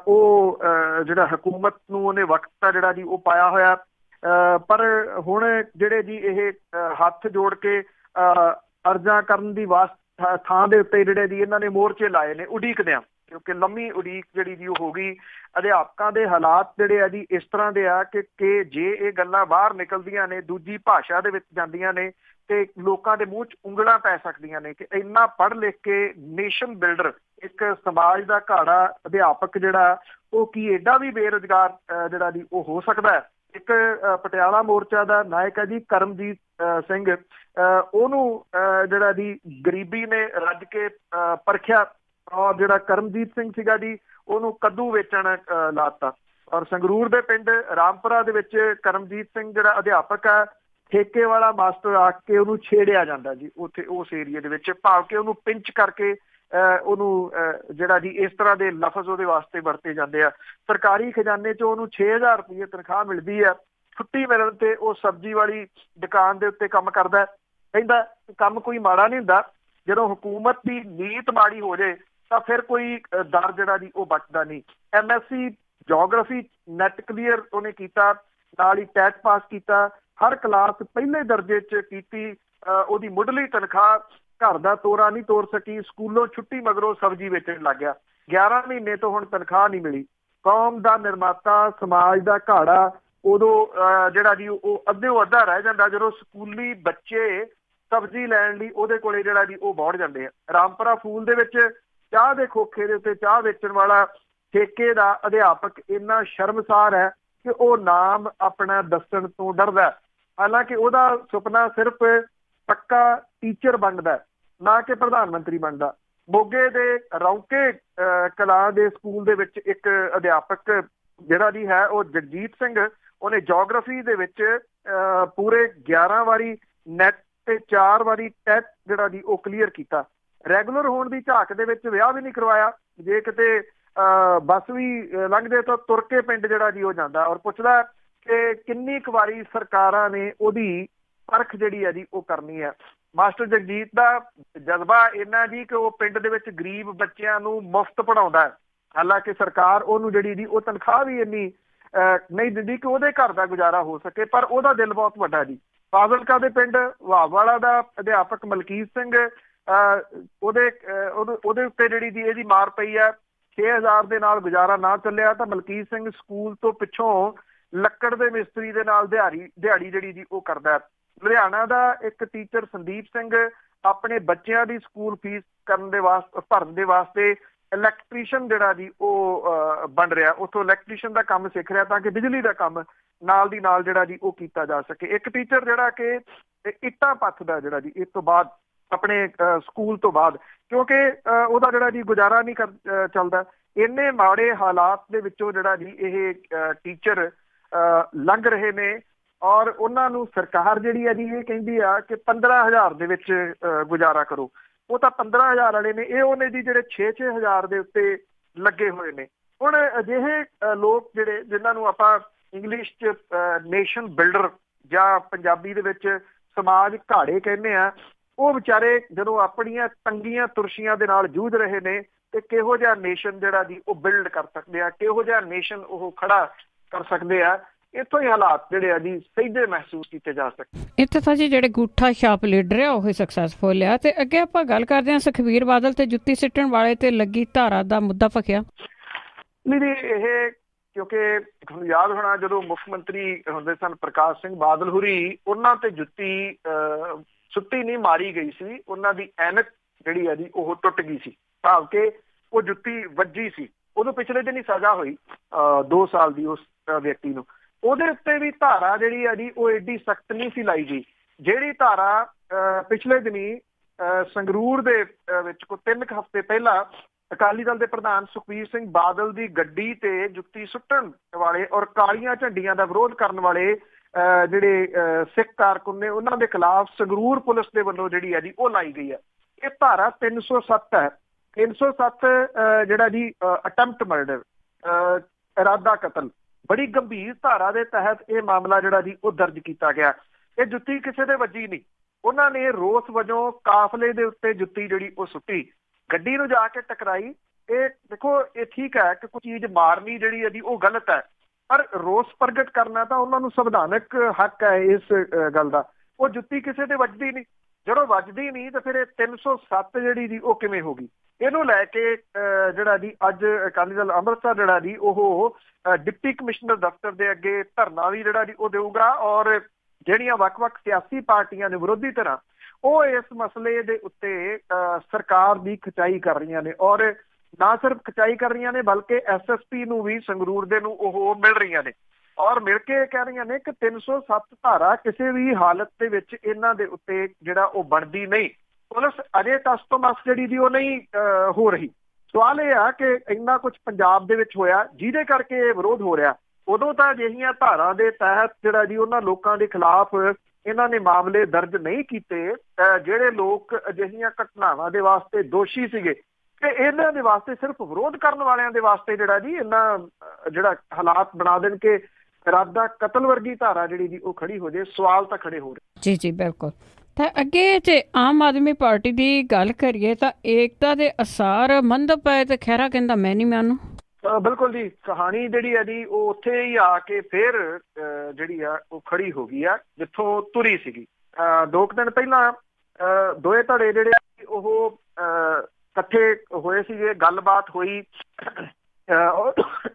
ਉਹ ਜਿਹੜਾ ਹਕੂਮਤ ਨੂੰ ਉਹਨੇ ਵਕਤ ਜਿਹੜਾ ਜੀ ਉਹ ਪਾਇਆ ਹੋਇਆ, ਪਰ ਹੁਣ ਜਿਹੜੇ ਜੀ ਇਹ ਹੱਥ ਜੋੜ ਕੇ ਅਰਜ਼ਾਂ ਕਰਨ ਦੀ ਥਾਂ ਦੇ ਉੱਤੇ ਜਿਹੜੇ ਜੀ ਇਹਨਾਂ ਨੇ ਮੋਰਚੇ ਲਾਏ ਨੇ ਉਡੀਕਦਿਆਂ, ਕਿਉਂਕਿ ਲੰਮੀ ਉਡੀਕ ਜਿਹੜੀ ਜੀ ਉਹ ਹੋ ਗਈ। ਅਧਿਆਪਕਾਂ ਦੇ ਹਾਲਾਤ ਜਿਹੜੇ ਆ ਜੀ ਇਸ ਤਰ੍ਹਾਂ ਦੇ ਆ ਕਿ ਜੇ ਇਹ ਗੱਲਾਂ ਬਾਹਰ ਨਿਕਲਦੀਆਂ ਨੇ, ਦੂਜੀ ਭਾਸ਼ਾ ਦੇ ਵਿੱਚ ਜਾਂਦੀਆਂ ਨੇ, ਤੇ ਲੋਕਾਂ ਦੇ ਮੂੰਹ 'ਚ ਉਂਗਲਾਂ ਪੈ ਸਕਦੀਆਂ ਨੇ ਕਿ ਇੰਨਾ ਪੜ੍ਹ ਲਿਖ ਕੇ ਨੇਸ਼ਨ ਬਿਲਡਰ, ਇੱਕ ਸਮਾਜ ਦਾ ਘਾੜਾ ਅਧਿਆਪਕ ਜਿਹੜਾ ਉਹ ਕੀ ਏਡਾ ਵੀ ਬੇਰੁਜ਼ਗਾਰ ਜਿਹੜਾ ਜੀ ਉਹ ਹੋ ਸਕਦਾ ਹੈ। ਇੱਕ ਪਟਿਆਲਾ ਮੋਰਚਾ ਦਾ ਨਾਇਕ ਹੈ ਜੀ ਕਰਮਜੀਤ ਸਿੰਘ, ਉਹਨੂੰ ਜਿਹੜਾ ਜੀ ਗਰੀਬੀ ਨੇ ਰੱਜ ਕੇ ਪਰਖਿਆ, ਔਰ ਜਿਹੜਾ ਕਰਮਜੀਤ ਸਿੰਘ ਸੀਗਾ ਜੀ ਉਹਨੂੰ ਕੱਦੂ ਵੇਚਣ ਲਾਤਾ। ਔਰ ਸੰਗਰੂਰ ਦੇ ਪਿੰਡ ਰਾਮਪੁਰਾ ਦੇ ਵਿੱਚ ਕਰਮਜੀਤ ਸਿੰਘ ਜਿਹੜਾ ਅਧਿਆਪਕ ਹੈ, ਠੇਕੇ ਵਾਲਾ ਮਾਸਟਰ ਆ ਕੇ ਉਹਨੂੰ ਛੇੜਿਆ ਜਾਂਦਾ ਜੀ ਉੱਥੇ ਉਸ ਏਰੀਏ ਦੇ ਵਿੱਚ, ਭਾਵ ਕਿ ਉਹਨੂੰ ਪਿੰਚ ਕਰਕੇ ਉਹਨੂੰ ਜਿਹੜਾ ਜੀ ਇਸ ਤਰ੍ਹਾਂ ਦੇ ਲਫ਼ਜ਼ ਉਹਦੇ ਵਾਸਤੇ ਵਰਤੇ ਜਾਂਦੇ ਆ। ਸਰਕਾਰੀ ਖਜ਼ਾਨੇ 'ਚ ਉਹਨੂੰ 6000 ਰੁਪਏ ਤਨਖਾਹ ਮਿਲਦੀ ਆ। ਛੁੱਟੀ ਮਿਲਣ ਤੇ ਉਹ ਸਬਜ਼ੀ ਵਾਲੀ ਦੁਕਾਨ ਦੇ ਉੱਤੇ ਕੰਮ ਕਰਦਾ। ਕਹਿੰਦਾ ਕੰਮ ਕੋਈ ਮਾੜਾ ਨਹੀਂ ਹੁੰਦਾ, ਜਦੋਂ ਹਕੂਮਤ ਦੀ ਨੀਤ ਮਾੜੀ ਹੋ ਜਾਏ ਤਾਂ ਫਿਰ ਕੋਈ ਦਰ ਜਿਹੜਾ ਜੀ ਉਹ ਬਚਦਾ ਨਹੀਂ। MSc ਜੀਓਗ੍ਰਾਫੀ ਨੈਟ ਕਲੀਅਰ ਉਹਨੇ ਕੀਤਾ, ਨਾਲ ਹੀ ਟੈਟ ਪਾਸ ਕੀਤਾ, ਹਰ ਕਲਾਸ ਪਹਿਲੇ ਦਰਜੇ 'ਚ ਕੀਤੀ। ਉਹਦੀ ਮੁੱਢਲੀ ਤਨਖਾਹ ਘਰ ਦਾ ਤੋਰਾ ਨਹੀਂ ਤੋਰ ਸਕੀ, ਸਕੂਲੋਂ ਛੁੱਟੀ ਮਗਰੋਂ ਸਬਜ਼ੀ ਵੇਚਣ ਲੱਗ ਗਿਆ। 11 ਮਹੀਨੇ ਤੋਂ ਹੁਣ ਤਨਖਾਹ ਨਹੀਂ ਮਿਲੀ। ਕੌਮ ਦਾ ਨਿਰਮਾਤਾ, ਸਮਾਜ ਦਾ ਘਾੜਾ ਉਦੋਂ ਜਿਹੜਾ ਜੀ ਉਹ ਅੱਧਿਓਂ ਅੱਧਾ ਰਹਿ ਜਾਂਦਾ ਜਦੋਂ ਸਕੂਲੀ ਬੱਚੇ ਸਬਜ਼ੀ ਲੈਣ ਲਈ ਉਹਦੇ ਕੋਲੇ ਜਿਹੜਾ ਜੀ ਉਹ ਬੌੜ ਜਾਂਦੇ ਆ। ਰਾਮਪੁਰਾ ਫੂਲ ਦੇ ਵਿੱਚ ਚਾਹ ਦੇ ਖੋਖੇ ਦੇ ਉੱਤੇ ਚਾਹ ਵੇਚਣ ਵਾਲਾ ਠੇਕੇ ਦਾ ਅਧਿਆਪਕ ਇੰਨਾ ਸ਼ਰਮਸਾਰ ਹੈ ਕਿ ਉਹ ਨਾਮ ਆਪਣਾ ਦੱਸਣ ਤੋਂ ਡਰਦਾ। ਹਾਲਾਂਕਿ ਉਹਦਾ ਸੁਪਨਾ ਸਿਰਫ ਪੱਕਾ ਟੀਚਰ ਬਣਦਾ, ਨਾ ਕਿ ਪ੍ਰਧਾਨ ਮੰਤਰੀ ਬਣਦਾ। ਮੋਗੇ ਦੇ ਰੌਕੇ ਕਲਾਂ ਦੇ ਸਕੂਲ ਦੇ ਵਿੱਚ ਇੱਕ ਅਧਿਆਪਕ ਜਿਹੜਾ ਜੀ ਹੈ ਉਹ ਜਗਜੀਤ ਸਿੰਘ, ਉਹਨੇ ਜੀਓਗ੍ਰਾਫੀ ਦੇ ਵਿੱਚ ਪੂਰੇ 11 ਵਾਰੀ ਨੈਟ ਤੇ 4 ਵਾਰੀ ਟੈਟ ਜਿਹੜਾ ਜੀ ਉਹ ਕਲੀਅਰ ਕੀਤਾ। ਰੈਗੂਲਰ ਹੋਣ ਦੀ ਝਾਕ ਦੇ ਵਿੱਚ ਵਿਆਹ ਵੀ ਨਹੀਂ ਕਰਵਾਇਆ। ਜੇ ਕਿਤੇ ਬੱਸ ਵੀ ਲੰਘਦੇ ਤਾਂ ਤੁਰ ਕੇ ਪਿੰਡ ਜਿਹੜਾ ਜੀ ਉਹ ਜਾਂਦਾ, ਔਰ ਪੁੱਛਦਾ ਕਿ ਕਿੰਨੀ ਕੁ ਵਾਰੀ ਸਰਕਾਰਾਂ ਨੇ ਉਹਦੀ ਪਰਖ ਜਿਹੜੀ ਹੈ ਜੀ ਉਹ ਕਰਨੀ ਹੈ। ਮਾਸਟਰ ਜਗਜੀਤ ਦਾ ਜਜ਼ਬਾ ਇੰਨਾ ਜੀ ਕਿ ਉਹ ਪਿੰਡ ਦੇ ਵਿੱਚ ਗਰੀਬ ਬੱਚਿਆਂ ਨੂੰ ਮੁਫਤ ਪੜ੍ਹਾਉਂਦਾ ਹੈ। ਹਾਲਾਂਕਿ ਸਰਕਾਰ ਉਹਨੂੰ ਜਿਹੜੀ ਜੀ ਉਹ ਤਨਖਾਹ ਵੀ ਇੰਨੀ ਨਹੀਂ ਦਿੰਦੀ ਕਿ ਉਹਦੇ ਘਰ ਦਾ ਗੁਜ਼ਾਰਾ ਹੋ ਸਕੇ, ਪਰ ਉਹਦਾ ਦਿਲ ਬਹੁਤ ਵੱਡਾ ਜੀ। ਫਾਜ਼ਿਲਕਾ ਦੇ ਪਿੰਡ ਵਾਹਵਾਲਾ ਦਾ ਅਧਿਆਪਕ ਮਲਕੀਤ ਸਿੰਘ, ਉਹਦੇ ਉੱਤੇ ਜਿਹੜੀ ਜੀ ਇਹਦੀ ਮਾਰ ਪਈ ਹੈ। 6000 ਦੇ ਨਾਲ ਗੁਜ਼ਾਰਾ ਨਾ ਚੱਲਿਆ ਤਾਂ ਮਲਕੀਤ ਸਿੰਘ ਸਕੂਲ ਤੋਂ ਪਿੱਛੋਂ ਲੱਕੜ ਦੇ ਮਿਸਤਰੀ ਦੇ ਨਾਲ ਦਿਹਾੜੀ ਜਿਹੜੀ ਜੀ ਉਹ ਕਰਦਾ। ਲੁਧਿਆਣਾ ਦਾ ਇੱਕ ਟੀਚਰ ਸੰਦੀਪ ਸਿੰਘ ਆਪਣੇ ਬੱਚਿਆਂ ਦੀ ਸਕੂਲ ਫੀਸ ਭਰਨ ਦੇ ਵਾਸਤੇ ਇਲੈਕਟ੍ਰੀਸ਼ੀਅਨ ਜਿਹੜਾ ਜੀ ਉਹ ਬਣ ਰਿਹਾ, ਉੱਥੋਂ ਇਲੈਕਟ੍ਰੀਸ਼ੀਅਨ ਦਾ ਕੰਮ ਸਿੱਖ ਰਿਹਾ ਤਾਂ ਕਿ ਬਿਜਲੀ ਦਾ ਕੰਮ ਨਾਲ ਦੀ ਨਾਲ ਜਿਹੜਾ ਜੀ ਉਹ ਕੀਤਾ ਜਾ ਸਕੇ। ਇੱਕ ਟੀਚਰ ਜਿਹੜਾ ਕਿ ਇੱਟਾਂ ਪੱਥਦਾ ਜਿਹੜਾ ਜੀ ਇਸ ਤੋਂ ਬਾਅਦ ਆਪਣੇ ਸਕੂਲ ਤੋਂ ਬਾਅਦ, ਕਿਉਂਕਿ ਉਹਦਾ ਜਿਹੜਾ ਜੀ ਗੁਜ਼ਾਰਾ ਨਹੀਂ ਚੱਲਦਾ। ਇੰਨੇ ਮਾੜੇ ਹਾਲਾਤ ਦੇ ਵਿੱਚੋਂ ਜਿਹੜਾ ਜੀ ਇਹ ਟੀਚਰ ਲੰਘ ਰਹੇ ਨੇ ਔਰ ਉਹਨਾਂ ਨੂੰ ਸਰਕਾਰ ਜਿਹੜੀ ਹੈ ਜੀ ਇਹ ਕਹਿੰਦੀ ਆ ਕਿ 15,000 ਦੇ ਵਿੱਚ ਗੁਜ਼ਾਰਾ ਕਰੋ। ਉਹ ਤਾਂ 15,000 ਵਾਲੇ ਨੇ, ਇਹ ਉਹਨੇ ਜੀ ਜਿਹੜੇ 6-6 ਹਜ਼ਾਰ ਦੇ ਉੱਤੇ ਲੱਗੇ ਹੋਏ ਨੇ। ਹੁਣ ਅਜਿਹੇ ਲੋਕ ਜਿਹੜੇ ਜਿਨ੍ਹਾਂ ਨੂੰ ਆਪਾਂ ਇੰਗਲਿਸ਼ 'ਚ ਨੇਸ਼ਨ ਬਿਲਡਰ ਜਾਂ ਪੰਜਾਬੀ ਦੇ ਵਿੱਚ ਸਮਾਜ ਘਾੜੇ ਕਹਿੰਦੇ ਆ, ਉਹ ਵਿਚਾਰੇ ਜਦੋਂ ਆਪਣੀਆਂ ਤੰਗੀਆਂ ਤੁਰਸ਼ੀਆਂ ਦੇ ਨਾਲ ਜੂਝ ਰਹੇ ਨੇ ਤੇ ਕਿਹੋ ਜਿਹਾ ਨੇਸ਼ਨ ਜਿਹੜਾ ਜੀ ਉਹ ਬਿਲਡ ਕਰ ਸਕਦੇ ਆ, ਕਿਹੋ ਜਿਹਾ ਨੇਸ਼ਨ ਉਹ ਖੜਾ ਕਰ ਸਕਦੇ ਆ। ਇੱਥੋਂ ਹੀ ਹਾਲਾਤ ਜਿਹੜੇ ਆ ਜੀ ਸਹੀਦੇ ਮਹਿਸੂਸ ਕੀਤੇ ਜਾ ਸਕਦੇ। ਇੱਥੇ ਤਾਂ ਜੀ ਜਿਹੜੇ ਗੂਠਾ ਛਾਪ ਲੀਡਰ ਆ ਉਹ ਸਕਸੈਸਫੁਲ ਆ। ਤੇ ਅੱਗੇ ਆਪਾਂ ਗੱਲ ਕਰਦੇ ਹਾਂ ਸੁਖਬੀਰ ਬਾਦਲ ਤੇ ਜੁੱਤੀ ਸਿੱਟਣ ਵਾਲੇ ਤੇ ਲੱਗੀ ਧਾਰਾ ਦਾ ਮੁੱਦਾ ਫਕਿਆ। ਨਹੀਂ ਇਹ ਕਿਉਂਕਿ ਤੁਹਾਨੂੰ ਯਾਦ ਹੋਣਾ ਜਦੋਂ ਮੁੱਖ ਮੰਤਰੀ ਹੁੰਦੇ ਸਨ ਪ੍ਰਕਾਸ਼ ਸਿੰਘ ਬਾਦਲ ਹੁਰੀ, ਉਹਨਾਂ ਤੇ ਜੁੱਤੀ ਸੁੱਟੀ ਨਹੀਂ ਮਾਰੀ ਗਈ ਸੀ, ਉਹਨਾਂ ਦੀ ਐਨਕ ਜਿਹੜੀ ਆ ਜੀ ਉਹ ਟੁੱਟ ਗਈ ਸੀ, ਭਾਵ ਕਿ ਉਹ ਜੁੱਤੀ ਵੱਜੀ ਸੀ। ਉਦੋਂ ਪਿਛਲੇ ਦਿਨ ਹੀ ਸਜ਼ਾ ਹੋਈ 2 ਸਾਲ ਦੀ ਉਸ ਵਿਅਕਤੀ ਨੂੰ। ਉਹਦੇ ਉੱਤੇ ਵੀ ਧਾਰਾ ਜਿਹੜੀ ਆ ਜੀ ਉਹ ਐਡੀ ਸਖਤ ਨਹੀਂ ਸੀ ਲਾਈ ਗਈ। ਜਿਹੜੀ ਧਾਰਾ ਪਿਛਲੇ ਦਿਨੀ ਸੰਗਰੂਰ ਦੇ ਵਿੱਚ ਕੋਈ 3 ਹਫ਼ਤੇ ਪਹਿਲਾਂ ਅਕਾਲੀ ਦਲ ਦੇ ਪ੍ਰਧਾਨ ਸੁਖਬੀਰ ਸਿੰਘ ਬਾਦਲ ਦੀ ਗੱਡੀ ਤੇ ਜੁੱਤੀ ਸੁੱਟਣ ਵਾਲੇ ਔਰ ਕਾਲੀਆਂ ਝੰਡੀਆਂ ਦਾ ਵਿਰੋਧ ਕਰਨ ਵਾਲੇ ਜਿਹੜੇ ਸਿੱਖ ਕਾਰਕੁਨ ਨੇ, ਉਹਨਾਂ ਦੇ ਖਿਲਾਫ ਸੰਗਰੂਰ ਪੁਲਿਸ ਦੇ ਵੱਲੋਂ ਜਿਹੜੀ ਹੈ ਜੀ ਉਹ ਲਾਈ ਗਈ ਹੈ। ਇਹ ਧਾਰਾ 307 ਹੈ। 307 ਜਿਹੜਾ ਜੀ ਅਟੈਂਪਟ ਮਰਡਰ, ਇਰਾਦਾ ਕਤਲ, ਬੜੀ ਗੰਭੀਰ ਧਾਰਾ ਦੇ ਤਹਿਤ ਇਹ ਮਾਮਲਾ ਜਿਹੜਾ ਜੀ ਉਹ ਦਰਜ ਕੀਤਾ ਗਿਆ। ਇਹ ਜੁੱਤੀ ਕਿਸੇ ਦੇ ਵੱਜੀ ਨਹੀਂ, ਉਹਨਾਂ ਨੇ ਰੋਸ ਵਜੋਂ ਕਾਫਲੇ ਦੇ ਉੱਤੇ ਜੁੱਤੀ ਜਿਹੜੀ ਉਹ ਸੁੱਟੀ, ਗੱਡੀ ਨੂੰ ਜਾ ਕੇ ਟਕਰਾਈ। ਇਹ ਦੇਖੋ ਇਹ ਠੀਕ ਹੈ ਕਿ ਕੋਈ ਚੀਜ਼ ਮਾਰਨੀ ਜਿਹੜੀ ਹੈ ਜੀ ਉਹ ਗਲਤ ਹੈ, ਪਰ ਰੋਸ ਪ੍ਰਗਟ ਕਰਨਾ ਤਾਂ ਉਹਨਾਂ ਨੂੰ ਸੰਵਿਧਾਨਕ ਹੱਕ ਹੈ ਇਸ ਗੱਲ ਦਾ। ਉਹ ਜੁੱਤੀ ਕਿਸੇ ਦੇ ਵੱਜਦੀ ਨਹੀਂ, ਜਦੋਂ ਵੱਜਦੀ ਨਹੀਂ ਤਾਂ ਫਿਰ ਇਹ 307 ਜਿਹੜੀ ਜੀ ਉਹ ਕਿਵੇਂ ਹੋ ਗਈ। ਇਹਨੂੰ ਲੈ ਕੇ ਜਿਹੜਾ ਜੀ ਅੱਜ ਅਕਾਲੀ ਦਲ ਅੰਮ੍ਰਿਤਸਰ ਜਿਹੜਾ ਜੀ ਉਹ ਡਿਪਟੀ ਕਮਿਸ਼ਨਰ ਦਫ਼ਤਰ ਦੇ ਅੱਗੇ ਧਰਨਾ ਵੀ ਜਿਹੜਾ ਜੀ ਉਹ ਦੇਊਗਾ ਔਰ ਜਿਹੜੀਆਂ ਵੱਖ-ਵੱਖ ਸਿਆਸੀ ਪਾਰਟੀਆਂ ਦੇ ਵਿਰੋਧੀ ਧਿਰਾਂ ਉਹ ਇਸ ਮਸਲੇ ਦੇ ਉੱਤੇ ਸਰਕਾਰ ਦੀ ਖਿਚਾਈ ਕਰ ਰਹੀਆਂ ਨੇ ਔਰ ਨਾ ਸਿਰਫ ਖਿਚਾਈ ਕਰ ਰਹੀਆਂ ਨੇ ਬਲਕਿ SSP ਨੂੰ ਵੀ ਸੰਗਰੂਰ ਦੇ ਨੂੰ ਉਹ ਮਿਲ ਰਹੀਆਂ ਨੇ ਔਰ ਮਿਲ ਕੇ ਕਹਿ ਰਹੀਆਂ ਨੇ ਕਿ 307 ਧਾਰਾ ਕਿਸੇ ਵੀ ਹਾਲਤ ਦੇ ਵਿੱਚ ਇਹਨਾਂ ਦੇ ਉੱਤੇ ਜਿਹੜਾ ਉਹ ਬਣਦੀ ਨਹੀਂ। ਪੁਲਿਸ ਅਜੇ ਤਸ ਤੋਂ ਮਸ ਜਿਹੜੀ ਦੀ ਉਹ ਨਹੀਂ ਹੋ ਰਹੀ। ਸਵਾਲ ਇਹ ਆ ਕਿ ਇੰਨਾ ਕੁਝ ਪੰਜਾਬ ਦੇ ਵਿੱਚ ਹੋਇਆ ਜਿਹਦੇ ਕਰਕੇ ਇਹ ਵਿਰੋਧ ਹੋ ਰਿਹਾ। ਉਦੋਂ ਤਾਂ ਅਜਿਹੀਆਂ ਧਾਰਾਂ ਦੇ ਤਹਿਤ ਜਿਹੜਾ ਜੀ ਉਹਨਾਂ ਲੋਕਾਂ ਦੇ ਖਿਲਾਫ ਇਹਨਾਂ ਨੇ ਮਾਮਲੇ ਦਰਜ ਨਹੀਂ ਕੀਤੇ ਜਿਹੜੇ ਲੋਕ ਅਜਿਹੀਆਂ ਘਟਨਾਵਾਂ ਦੇ ਵਾਸਤੇ ਦੋਸ਼ੀ ਸੀਗੇ ਤੇ ਇਹਨਾਂ ਦੇ ਵਾਸਤੇ ਸਿਰਫ ਵਿਰੋਧ ਕਰਨ ਵਾਲਿਆਂ ਦੇ ਵਾਸਤੇ ਜਿਹੜਾ ਜੀ ਇਹਨਾਂ ਜਿਹੜਾ ਹਾਲਾਤ ਬਣਾ ਦੇਣ ਕਿ ਇਰਾਦਾ ਕਤਲ ਵਰਗੀ ਧਾਰਾ ਜਿਹੜੀ ਜੀ ਉਹ ਖੜੀ ਹੋ ਜਾਏ। ਸਵਾਲ ਤਾਂ ਖੜੇ ਹੋ ਰਹੇ। ਜੀ ਬਿਲਕੁਲ। ਤਾਂ ਅੱਗੇ ਜੇ ਆਮ ਆਦਮੀ ਪਾਰਟੀ ਦੀ ਗੱਲ ਕਰੀਏ ਤਾਂ ਏਕਤਾ ਦੇ ਅਸਾਰ ਮੰਦ ਪਏ ਤੇ ਖਹਿਰਾ ਕਹਿੰਦਾ ਮੈਂ ਨਹੀਂ ਮਾਨੂੰ। ਬਿਲਕੁਲ ਜੀ, ਕਹਾਣੀ ਜਿਹੜੀ ਹੈ ਜੀ ਉਹ ਉੱਥੇ ਹੀ ਆ ਕੇ ਫਿਰ ਜਿਹੜੀ ਆ ਉਹ ਖੜੀ ਹੋ ਗਈ ਆ ਜਿੱਥੋਂ ਤੁਰੀ ਸੀਗੀ। 2 ਦਿਨ ਪਹਿਲਾਂ ਦੋਏ ਧੜੇ ਜਿਹੜੇ ਉਹ ਇਕੱਠੇ ਹੋਏ ਸੀਗੇ, ਗੱਲਬਾਤ ਹੋਈ।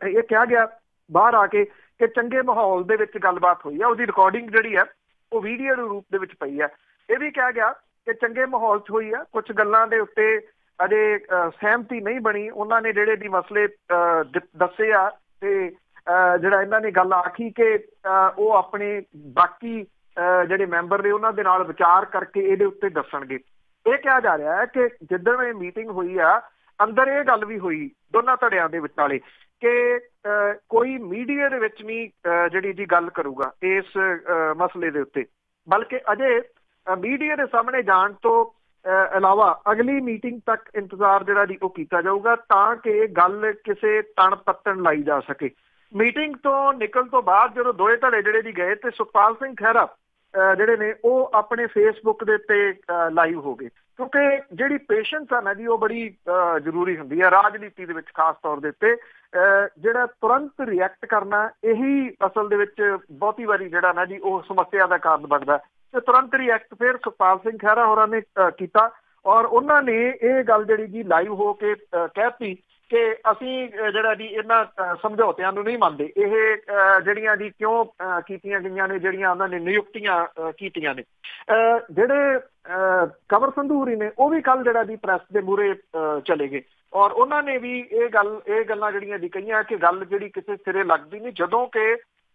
ਇਹ ਕਿਹਾ ਗਿਆ ਬਾਹਰ ਆ ਕੇ ਕਿ ਚੰਗੇ ਮਾਹੌਲ ਦੇ ਵਿੱਚ ਗੱਲਬਾਤ ਹੋਈ ਆ। ਉਹਦੀ ਰਿਕਾਰਡਿੰਗ ਜਿਹੜੀ ਆ ਉਹ ਵੀਡੀਓ ਦੇ ਰੂਪ ਦੇ ਵਿੱਚ ਪਈ ਆ। ਇਹ ਵੀ ਕਿਹਾ ਗਿਆ ਕਿ ਚੰਗੇ ਮਾਹੌਲ 'ਚ ਹੋਈ ਆ। ਕੁਛ ਗੱਲਾਂ ਦੇ ਉੱਤੇ ਅਜੇ ਸਹਿਮਤੀ ਨਹੀਂ ਬਣੀ। ਉਹਨਾਂ ਨੇ ਜਿਹੜੇ ਵੀ ਮਸਲੇ ਦੱਸੇ ਆ ਤੇ ਜਿਹੜਾ ਇਹਨਾਂ ਨੇ ਗੱਲ ਆਖੀ ਕਿ ਉਹ ਆਪਣੇ ਬਾਕੀ ਜਿਹੜੇ ਮੈਂਬਰ ਨੇ ਉਹਨਾਂ ਦੇ ਨਾਲ ਵਿਚਾਰ ਕਰਕੇ ਇਹਦੇ ਉੱਤੇ ਦੱਸਣਗੇ। ਇਹ ਕਿਹਾ ਜਾ ਰਿਹਾ ਹੈ ਕਿ ਜਿੱਦਣ ਇਹ ਮੀਟਿੰਗ ਹੋਈ ਆ ਅੰਦਰ ਇਹ ਗੱਲ ਵੀ ਹੋਈ ਦੋਨਾਂ ਧੜਿਆਂ ਦੇ ਵਿਚਾਲੇ ਕਿ ਕੋਈ ਮੀਡੀਆ ਦੇ ਵਿੱਚ ਨਹੀਂ ਜਿਹੜੀ ਜੀ ਗੱਲ ਕਰੂਗਾ ਇਸ ਮਸਲੇ ਦੇ ਉੱਤੇ, ਬਲਕਿ ਅਜੇ ਮੀਡੀਆ ਦੇ ਸਾਹਮਣੇ ਜਾਣ ਤੋਂ ਇਲਾਵਾ ਅਗਲੀ ਮੀਟਿੰਗ ਤੱਕ ਇੰਤਜ਼ਾਰ ਜਿਹੜਾ ਜੀ ਉਹ ਕੀਤਾ ਜਾਊਗਾ ਤਾਂ ਕਿ ਗੱਲ ਕਿਸੇ ਤਣ ਪੱਤਣ ਲਾਈ ਜਾ ਸਕੇ। ਮੀਟਿੰਗ ਤੋਂ ਨਿਕਲ ਤੋਂ ਬਾਅਦ ਜਦੋਂ ਦੋਏ ਧੜੇ ਜਿਹੜੇ ਜੀ ਗਏ ਤੇ ਸੁਖਪਾਲ ਸਿੰਘ ਖਹਿਰਾ ਜਿਹੜੇ ਨੇ ਉਹ ਆਪਣੇ ਫੇਸਬੁੱਕ ਦੇ ਉੱਤੇ ਲਾਈਵ ਹੋ ਗਏ ਕਿਉਂਕਿ ਜਿਹੜੀ ਪੇਸ਼ੈਂਸ ਆ ਨਾ ਜੀ ਉਹ ਬੜੀ ਜ਼ਰੂਰੀ ਹੁੰਦੀ ਹੈ ਰਾਜਨੀਤੀ ਦੇ ਵਿੱਚ, ਖਾਸ ਤੌਰ ਦੇ ਉੱਤੇ ਜਿਹੜਾ ਤੁਰੰਤ ਰਿਐਕਟ ਕਰਨਾ ਇਹੀ ਅਸਲ ਦੇ ਵਿੱਚ ਬਹੁਤੀ ਵਾਰੀ ਜਿਹੜਾ ਨਾ ਜੀ ਉਹ ਸਮੱਸਿਆ ਦਾ ਕਾਰਨ ਬਣਦਾ। ਤੇ ਤੁਰੰਤ ਰਿਐਕਟ ਫਿਰ ਸੁਖਪਾਲ ਸਿੰਘ ਖਹਿਰਾ ਹੋਰਾਂ ਨੇ ਕੀਤਾ ਔਰ ਉਹਨਾਂ ਨੇ ਇਹ ਗੱਲ ਜਿਹੜੀ ਜੀ ਲਾਈਵ ਹੋ ਕੇ ਕਹਿਤੀ ਕਿ ਅਸੀਂ ਜਿਹੜਾ ਜੀ ਇਹਨਾਂ ਸਮਝੌਤਿਆਂ ਨੂੰ ਨਹੀਂ ਮੰਨਦੇ। ਇਹ ਜਿਹੜੀਆਂ ਜੀ ਕਿਉਂ ਕੀਤੀਆਂ ਗਈਆਂ ਨੇ, ਜਿਹੜੀਆਂ ਉਹਨਾਂ ਨੇ ਨਿਯੁਕਤੀਆਂ ਕੀਤੀਆਂ ਨੇ। ਜਿਹੜੇ ਕੰਵਰ ਸੰਧੂਰੀ ਨੇ ਉਹ ਵੀ ਕੱਲ ਜਿਹੜਾ ਜੀ ਪ੍ਰੈਸ ਦੇ ਮੂਹਰੇ ਚਲੇ ਗਏ। ਔਰ ਉਹਨਾਂ ਨੇ ਵੀ ਇਹ ਗੱਲਾਂ ਜਿਹੜੀਆਂ ਦੀ ਕਹੀਆਂ ਕਿ ਗੱਲ ਜਿਹੜੀ ਕਿਸੇ ਸਿਰੇ ਲੱਗਦੀ ਨਹੀਂ, ਜਦੋਂ ਕਿ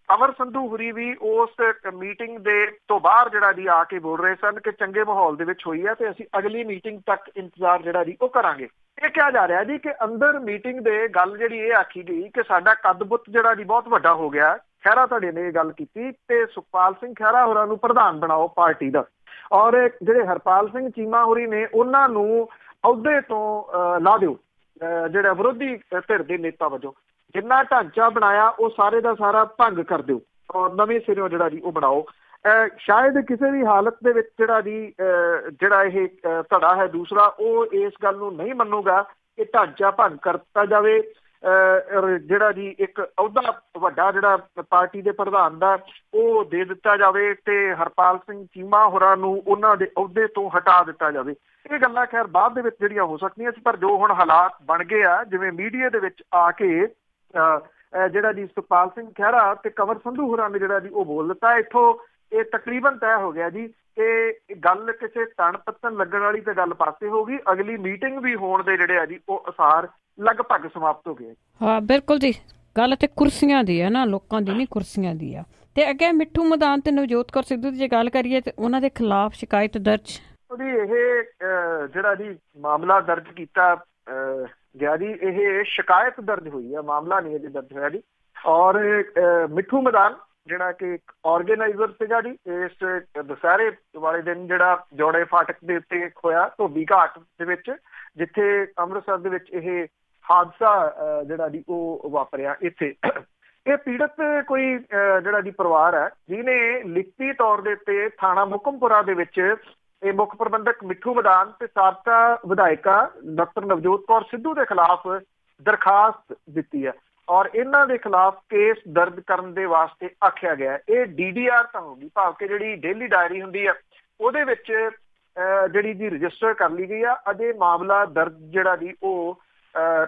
ਅਮਰ ਸੰਧੂ ਹੁਰੀ ਵੀ ਉਸ ਮੀਟਿੰਗ ਦੇ ਤੋਂ ਬਾਹਰ ਜਿਹੜਾ ਜੀ ਆ ਕੇ ਬੋਲ ਰਹੇ ਸਨ ਕਿ ਚੰਗੇ ਮਾਹੌਲ ਦੇ ਵਿੱਚ ਹੋਈ ਹੈ ਤੇ ਅਸੀਂ ਅਗਲੀ ਮੀਟਿੰਗ ਤੱਕ ਇੰਤਜ਼ਾਰ ਜਿਹੜਾ ਜੀ ਉਹ ਕਰਾਂਗੇ। ਇਹ ਕਿਹਾ ਜਾ ਰਿਹਾ ਜੀ ਕਿ ਅੰਦਰ ਮੀਟਿੰਗ ਦੇ ਗੱਲ ਜਿਹੜੀ ਇਹ ਆਖੀ ਗਈ ਕਿ ਸਾਡਾ ਕੱਦ-ਬੁੱਤ ਜਿਹੜਾ ਜੀ ਬਹੁਤ ਵੱਡਾ ਹੋ ਗਿਆ। ਖਹਿਰਾ ਤੁਹਾਡੇ ਨੇ ਇਹ ਗੱਲ ਕੀਤੀ ਤੇ ਸੁਖਪਾਲ ਸਿੰਘ ਖਹਿਰਾ ਹੋਰਾਂ ਨੂੰ ਪ੍ਰਧਾਨ ਬਣਾਓ ਪਾਰਟੀ ਦਾ, ਔਰ ਜਿਹੜੇ ਹਰਪਾਲ ਸਿੰਘ ਚੀਮਾ ਹੋਰੀ ਨੇ ਉਹਨਾਂ ਨੂੰ ਅਹੁਦੇ ਤੋਂ ਲਾ ਦਿਓ ਜਿਹੜਾ ਵਿਰੋਧੀ ਧਿਰ ਦੇ ਨੇਤਾ ਵਜੋਂ। ਜਿੰਨਾ ਢਾਂਚਾ ਬਣਾਇਆ ਉਹ ਸਾਰੇ ਦਾ ਸਾਰਾ ਭੰਗ ਕਰ ਦਿਓ ਔਰ ਨਵੇਂ ਸਿਰੋਂ ਜਿਹੜਾ ਜੀ ਉਹ ਬਣਾਓ। ਸ਼ਾਇਦ ਕਿਸੇ ਵੀ ਹਾਲਤ ਦੇ ਵਿੱਚ ਜਿਹੜਾ ਜੀ ਜਿਹੜਾ ਇਹ ਧੜਾ ਹੈ ਦੂਸਰਾ ਉਹ ਇਸ ਗੱਲ ਨੂੰ ਨਹੀਂ ਮੰਨੂਗਾ ਕਿ ਢਾਂਚਾ ਭੰਗ ਕਰ ਦਿੱਤਾ ਜਾਵੇ। ਜਿਹੜਾ ਜੀ ਇੱਕ ਅਹੁਦਾ ਵੱਡਾ ਜਿਹੜਾ ਪਾਰਟੀ ਦੇ ਪ੍ਰਧਾਨ ਦਾ ਉਹ ਦੇ ਦਿੱਤਾ ਜਾਵੇ ਤੇ ਹਰਪਾਲ ਸਿੰਘ ਚੀਮਾ ਹੋਰਾਂ ਨੂੰ ਉਹਨਾਂ ਦੇ ਅਹੁਦੇ ਤੋਂ ਹਟਾ ਦਿੱਤਾ ਜਾਵੇ। ਇਹ ਗੱਲਾਂ ਖੈਰ ਬਾਅਦ ਦੇ ਵਿੱਚ ਜਿਹੜੀਆਂ ਹੋ ਸਕਦੀਆਂ ਸੀ, ਪਰ ਜੋ ਹੁਣ ਹਾਲਾਤ ਬਣ ਗਏ ਆ, ਜਿਵੇਂ ਮੀਡੀਆ ਦੇ ਵਿੱਚ ਆ ਕੇ ਜਿਹੜਾ ਜੀ ਸੁਖਪਾਲ ਸਿੰਘ ਖਹਿਰਾ ਤੇ ਕੰਵਰ ਸੰਧੂ ਹੋਰਾਂ ਨੇ ਜਿਹੜਾ ਜੀ ਉਹ ਬੋਲ ਦਿੱਤਾ, ਇੱਥੋਂ ਇਹ ਤਕਰੀਬਨ ਤੈਅ ਹੋ ਗਿਆ ਜੀ ਕਿ ਗੱਲ ਕਿਸੇ ਤਣ ਪੱਤਨ ਲੱਗਣ ਵਾਲੀ ਤੇ ਗੱਲ ਪਾਸੇ ਹੋ ਗਈ। ਅਗਲੀ ਮੀਟਿੰਗ ਵੀ ਹੋਣ ਦੇ ਜਿਹੜੇ ਆ ਜੀ ਉਹ ਅਸਾਰ ਲਗਭਗ ਸਮਾਪਤ ਹੋ ਗਏ। ਹਾਂ ਬਿਲਕੁਲ ਜੀ, ਗੱਲ ਤੇ ਕੁਰਸੀਆਂ ਦੀ ਹੈ ਨਾ, ਲੋਕਾਂ ਦੀ ਨਹੀਂ ਕੁਰਸੀਆਂ ਦੀ ਆ। ਤੇ ਅੱਗੇ ਮਿੱਠੂ ਮਦਾਨ ਤੇ ਨਵਜੋਤ ਕੌਰ ਸਿੱਧੂ ਦੀ ਜੇ ਗੱਲ ਕਰੀਏ ਤੇ ਉਹਨਾਂ ਦੇ ਖਿਲਾਫ ਸ਼ਿਕਾਇਤ ਦਰਜ ਉਹਦੀ ਇਹ ਜਿਹੜਾ ਜੀ ਮਾਮਲਾ ਦਰਜ ਕੀਤਾ ਗਿਆ ਜੀ, ਇਹ ਸ਼ਿਕਾਇਤ ਦਰਜ ਹੋਈ ਹੈ, ਮਾਮਲਾ ਨਹੀਂ ਅਜੇ ਦਰਜ ਹੋਇਆ ਜੀ। ਔਰ ਮਿੱਠੂ ਮਦਾਨ ਜਿਹੜਾ ਕਿ ਇੱਕ ਆਰਗੇਨਾਈਜ਼ਰ ਸੀਗਾ ਜੀ ਇਸ ਦੁਸਹਿਰੇ ਵਾਲੇ ਦਿਨ ਜਿਹੜਾ ਜੋੜੇ ਫਾਟਕ ਦੇ ਉੱਤੇ ਹੋਇਆ ਧੋਬੀ ਘਾਟ ਦੇ ਵਿੱਚ, ਜਿੱਥੇ ਅੰਮ੍ਰਿਤਸਰ ਦੇ ਵਿੱਚ ਇਹ ਹਾਦਸਾ ਜਿਹੜਾ ਜੀ ਉਹ ਵਾਪਰਿਆ। ਇੱਥੇ ਇਹ ਪੀੜਤ ਕੋਈ ਜਿਹੜਾ ਜੀ ਪਰਿਵਾਰ ਹੈ ਜਿਹਨੇ ਲਿਖਤੀ ਤੌਰ ਦੇ ਉੱਤੇ ਥਾਣਾ ਮੁਕਮਪੁਰਾ ਦੇ ਵਿੱਚ ਇਹ ਮੁੱਖ ਪ੍ਰਬੰਧਕ ਮਿੱਠੂ ਮਦਾਨ ਤੇ ਸਾਬਕਾ ਵਿਧਾਇਕਾ ਡਾਕਟਰ ਨਵਜੋਤ ਕੌਰ ਸਿੱਧੂ ਦੇ ਖਿਲਾਫ ਦਰਖਾਸਤ ਦਿੱਤੀ ਹੈ ਔਰ ਇਹਨਾਂ ਦੇ ਖਿਲਾਫ ਕੇਸ ਦਰਜ ਕਰਨ ਦੇ ਵਾਸਤੇ ਆਖਿਆ ਗਿਆ। ਇਹ DDR ਤਾਂ ਹੋਗੀ, ਭਾਵ ਕਿ ਜਿਹੜੀ ਡੇਲੀ ਡਾਇਰੀ ਹੁੰਦੀ ਆ ਉਹਦੇ ਵਿੱਚ ਜਿਹੜੀ ਜੀ ਰਜਿਸਟਰ ਕਰ ਲਈ ਗਈ ਆ। ਅਜੇ ਮਾਮਲਾ ਦਰਜ ਜਿਹੜਾ ਜੀ ਉਹ